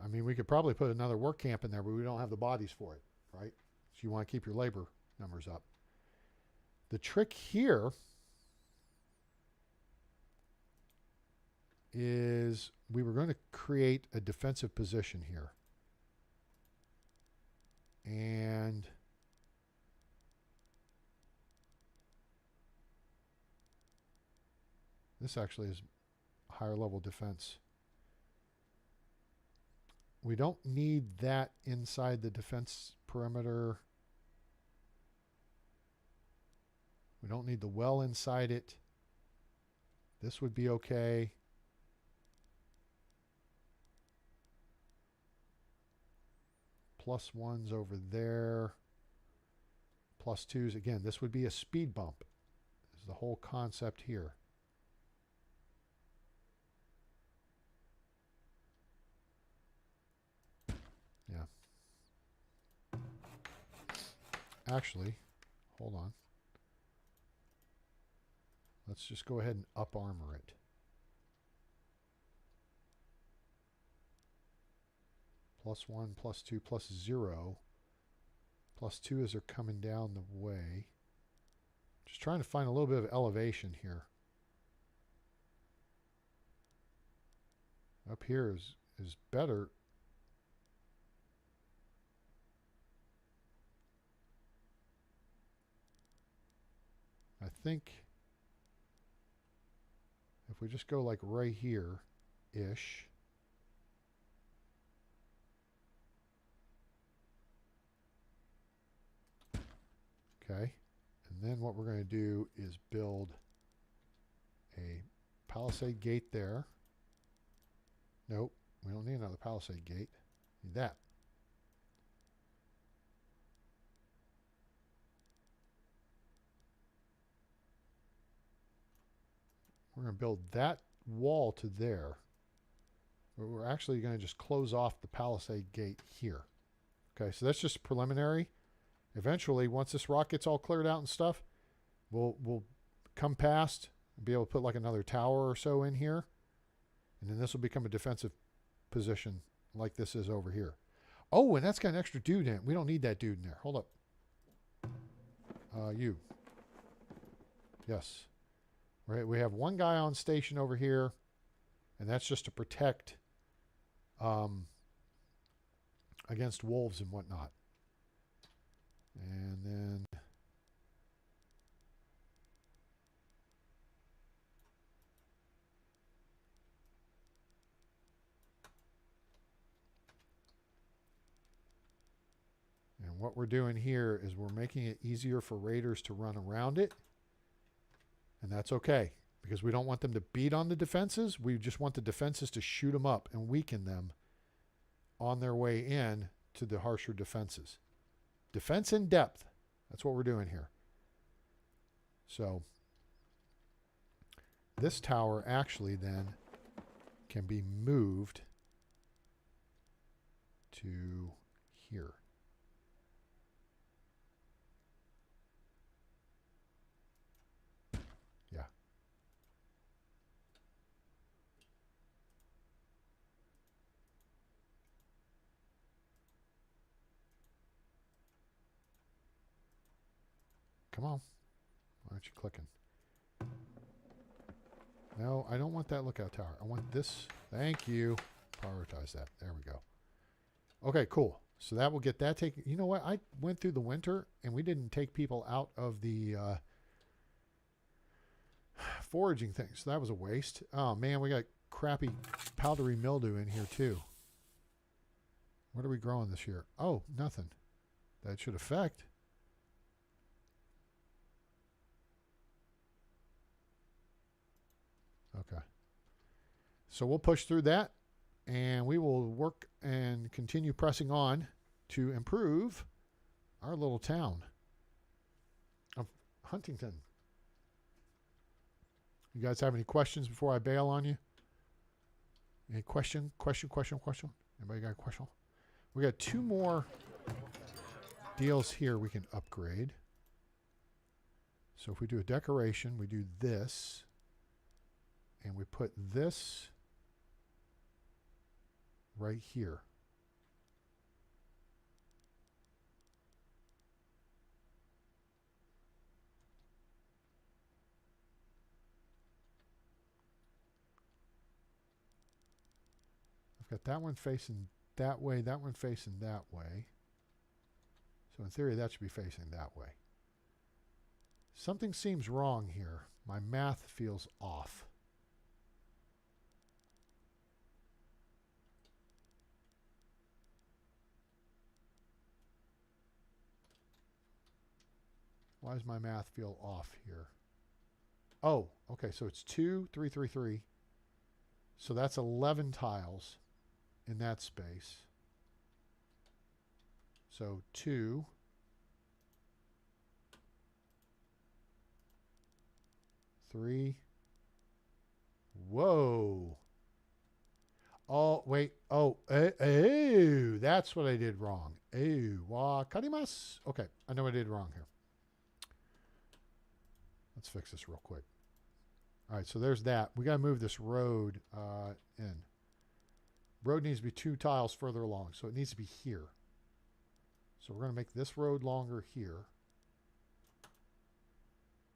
I mean, we could probably put another work camp in there, but we don't have the bodies for it, right? So you want to keep your labor numbers up. The trick here is we were going to create a defensive position here. And this actually is higher level defense. We don't need that inside the defense perimeter. We don't need the well inside it. This would be okay. +1s over there. +2s. Again, this would be a speed bump. This is the whole concept here. Yeah. Actually, hold on. Let's just go ahead and up armor it. +1, +2, +0. +2 as they're coming down the way. Just trying to find a little bit of elevation here. Up here is better. I think if we just go like right here-ish. Okay, and then what we're going to do is build a palisade gate there. Nope, we don't need another palisade gate. Need that. We're going to build that wall to there. We're actually going to just close off the palisade gate here. Okay, so that's just preliminary. Eventually, once this rock gets all cleared out and stuff, we'll come past and be able to put like another tower or so in here. And then this will become a defensive position like this is over here. Oh, and that's got an extra dude in it. We don't need that dude in there. Hold up. You. Yes. Right. We have one guy on station over here, and that's just to protect against wolves and whatnot. And then what we're doing here is we're making it easier for raiders to run around it. And that's okay, because we don't want them to beat on the defenses. We just want the defenses to shoot them up and weaken them on their way in to the harsher defenses. Defense in depth. That's what we're doing here. So this tower actually then can be moved to here. Yeah. Come on. Why aren't you clicking? No, I don't want that lookout tower. I want this. Thank you. Prioritize that. There we go. Okay, cool. So that will get that taken. You know what? I went through the winter and we didn't take people out of the foraging things. So that was a waste. Oh, man, we got crappy powdery mildew in here too. What are we growing this year? Oh, nothing. That should affect. Okay. So we'll push through that, and we will work and continue pressing on to improve our little town of Huntington. You guys have any questions before I bail on you? Any question? Anybody got a question? We got 2 more deals here we can upgrade. So if we do a decoration, we do this. And we put this right here. I've got that one facing that way, that one facing that way. So in theory, that should be facing that way. Something seems wrong here. My math feels off. Why does my math feel off here? Oh, okay, so it's 2, 3, 3, 3. So that's 11 tiles in that space. So 2, 3. Whoa. Oh, wait. Oh, that's what I did wrong. Wakarimasu. Okay, I know what I did wrong here. Let's fix this real quick. All right, so there's that. We got to move this road in. Road needs to be 2 tiles further along, so it needs to be here. So we're going to make this road longer here.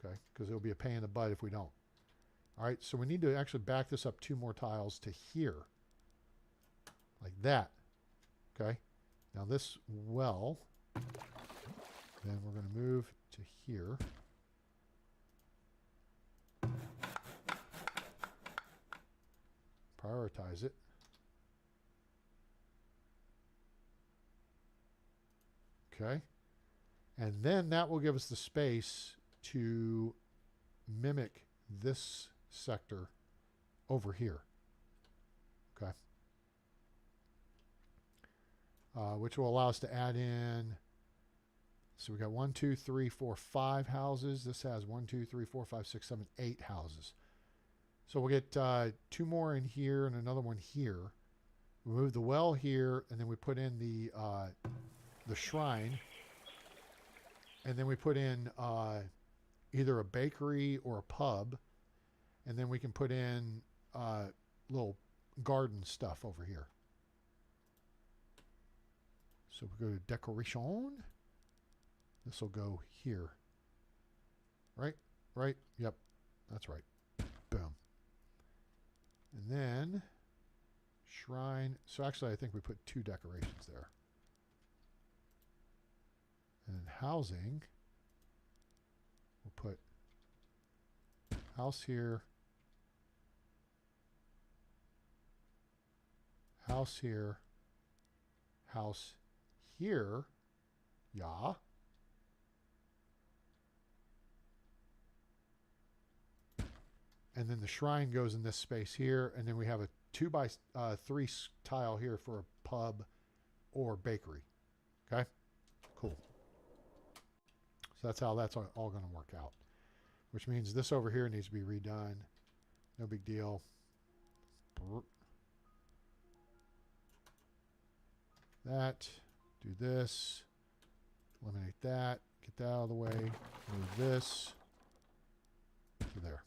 Okay, because it'll be a pain in the butt if we don't. All right, so we need to actually back this up 2 more tiles to here. Like that. Okay, now this well, then we're going to move to here. Prioritize it. Okay. And then that will give us the space to mimic this sector over here. Okay. Which will allow us to add in. So we got 1, 2, 3, 4, 5 houses. This has 1, 2, 3, 4, 5, 6, 7, 8 houses. So we'll get 2 more in here and another one here. We move the well here, and then we put in the shrine, and then we put in either a bakery or a pub, and then we can put in little garden stuff over here. So we go to decoration. This will go here. Right? Right? Yep. That's right. Boom. And then shrine. So actually I think we put 2 decorations there. And then housing. We'll put house here. House here. House here. Yeah. And then the shrine goes in this space here, and then we have a 2x3 tile here for a pub or bakery. Okay, cool. So that's how that's all going to work out, which means this over here needs to be redone. No big deal. That, do this, eliminate that, get that out of the way, move this to there.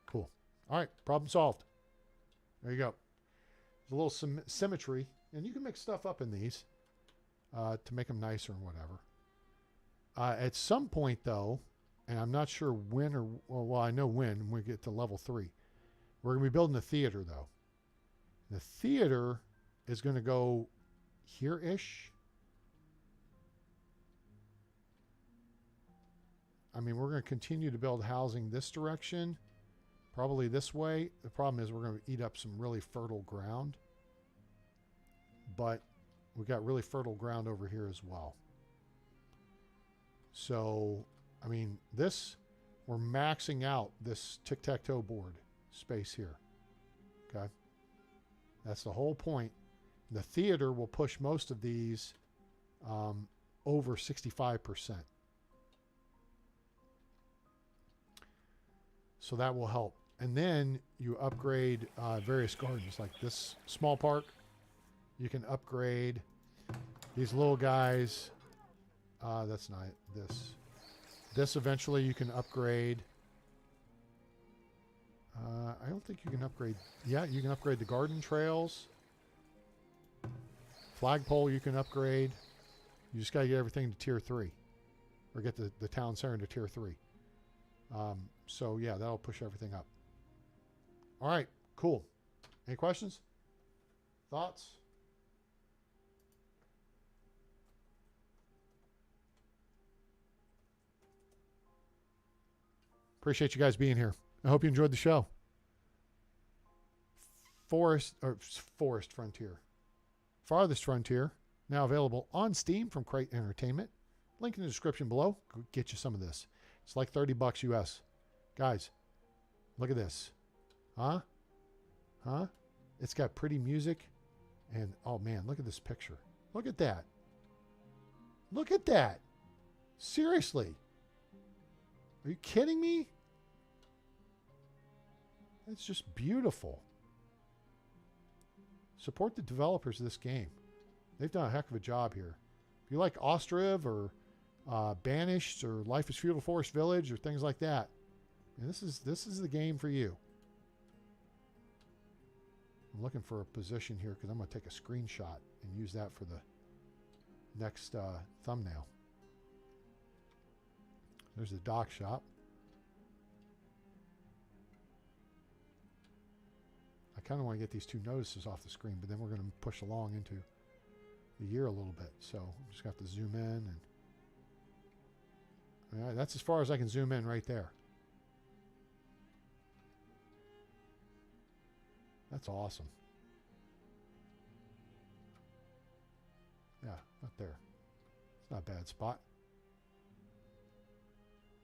Cool. All right, problem solved. There you go. There's a little symmetry, and you can mix stuff up in these to make them nicer and whatever. At some point, though, and I'm not sure when or, well, I know when we get to level 3. We're going to be building a theater, though. The theater is going to go here-ish. I mean, we're going to continue to build housing this direction, probably this way. The problem is we're going to eat up some really fertile ground. But we got really fertile ground over here as well. So, I mean, this, we're maxing out this tic-tac-toe board space here. Okay, that's the whole point. The theater will push most of these over 65%, so that will help. And then you upgrade various gardens, like this small park. You can upgrade these little guys. That's not this eventually you can upgrade. I don't think you can upgrade. Yeah, you can upgrade the garden trails. Flagpole you can upgrade. You just got to get everything to tier 3. Or get the town center to tier 3. So yeah, that'll push everything up. All right, cool. Any questions? Thoughts? Appreciate you guys being here. I hope you enjoyed the show. Farthest Frontier. Farthest Frontier, now available on Steam from Crate Entertainment. Link in the description below. Go get you some of this. It's like $30 US. Guys, look at this. Huh? Huh? It's got pretty music. And, oh man, look at this picture. Look at that. Look at that. Seriously. Are you kidding me? It's just beautiful. Support the developers of this game. They've done a heck of a job here. If you like Ostriv or Banished or Life is Feudal Forest Village or things like that, and this is the game for you. I'm looking for a position here because I'm going to take a screenshot and use that for the next thumbnail. There's the dock shop. I kind of want to get these 2 notices off the screen, but then we're going to push along into the year a little bit. So I'm just got to zoom in, and all right, that's as far as I can zoom in right there. That's awesome. Yeah, not there. It's not a bad spot.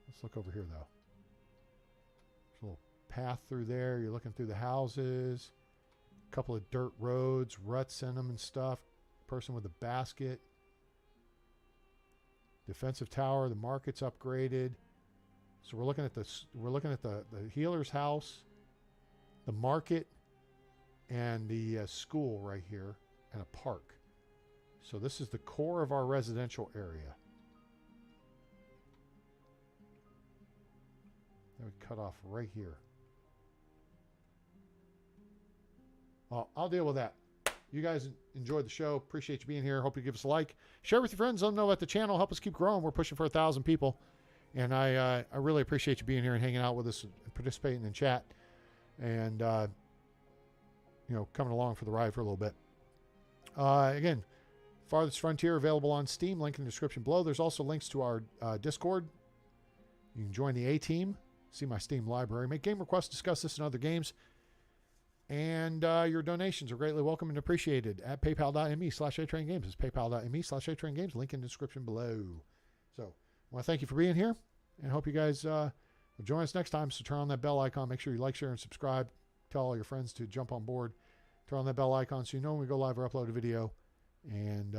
Let's look over here, though. There's a little path through there. You're looking through the houses. A couple of dirt roads, ruts in them and stuff. Person with a basket. Defensive tower. The market's upgraded. So we're looking at this. We're looking at the healer's house, the market, and the school right here, and a park. So this is the core of our residential area. That would cut off right here. Well, I'll deal with that. You guys enjoyed the show. Appreciate you being here. Hope you give us a like. Share with your friends. Let them know about the channel. Help us keep growing. We're pushing for 1,000 people. And I really appreciate you being here and hanging out with us and participating in chat. And, you know, coming along for the ride for a little bit. Again, Farthest Frontier available on Steam. Link in the description below. There's also links to our Discord. You can join the A-Team. See my Steam library. Make game requests. Discuss this and other games. And your donations are greatly welcome and appreciated at paypal.me/atraingames. It's paypal.me/atraingames. Link in the description below. So I want to thank you for being here, and hope you guys will join us next time. So turn on that bell icon. Make sure you like, share, and subscribe. Tell all your friends to jump on board. Turn on that bell icon so you know when we go live or upload a video. And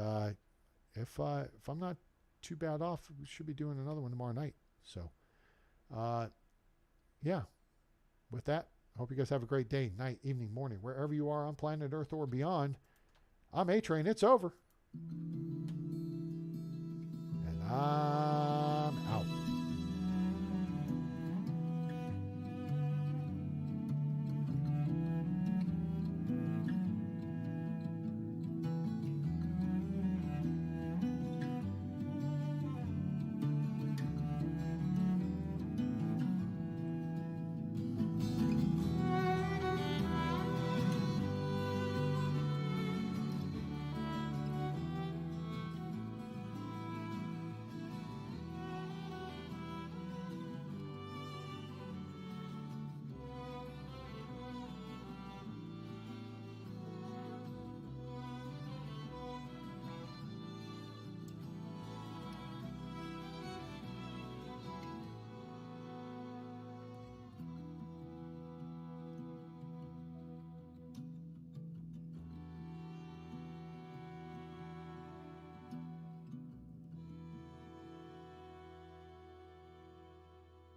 if I'm not too bad off, we should be doing another one tomorrow night. So, yeah. With that, I hope you guys have a great day, night, evening, morning, wherever you are on planet Earth or beyond. I'm A-Train. It's over.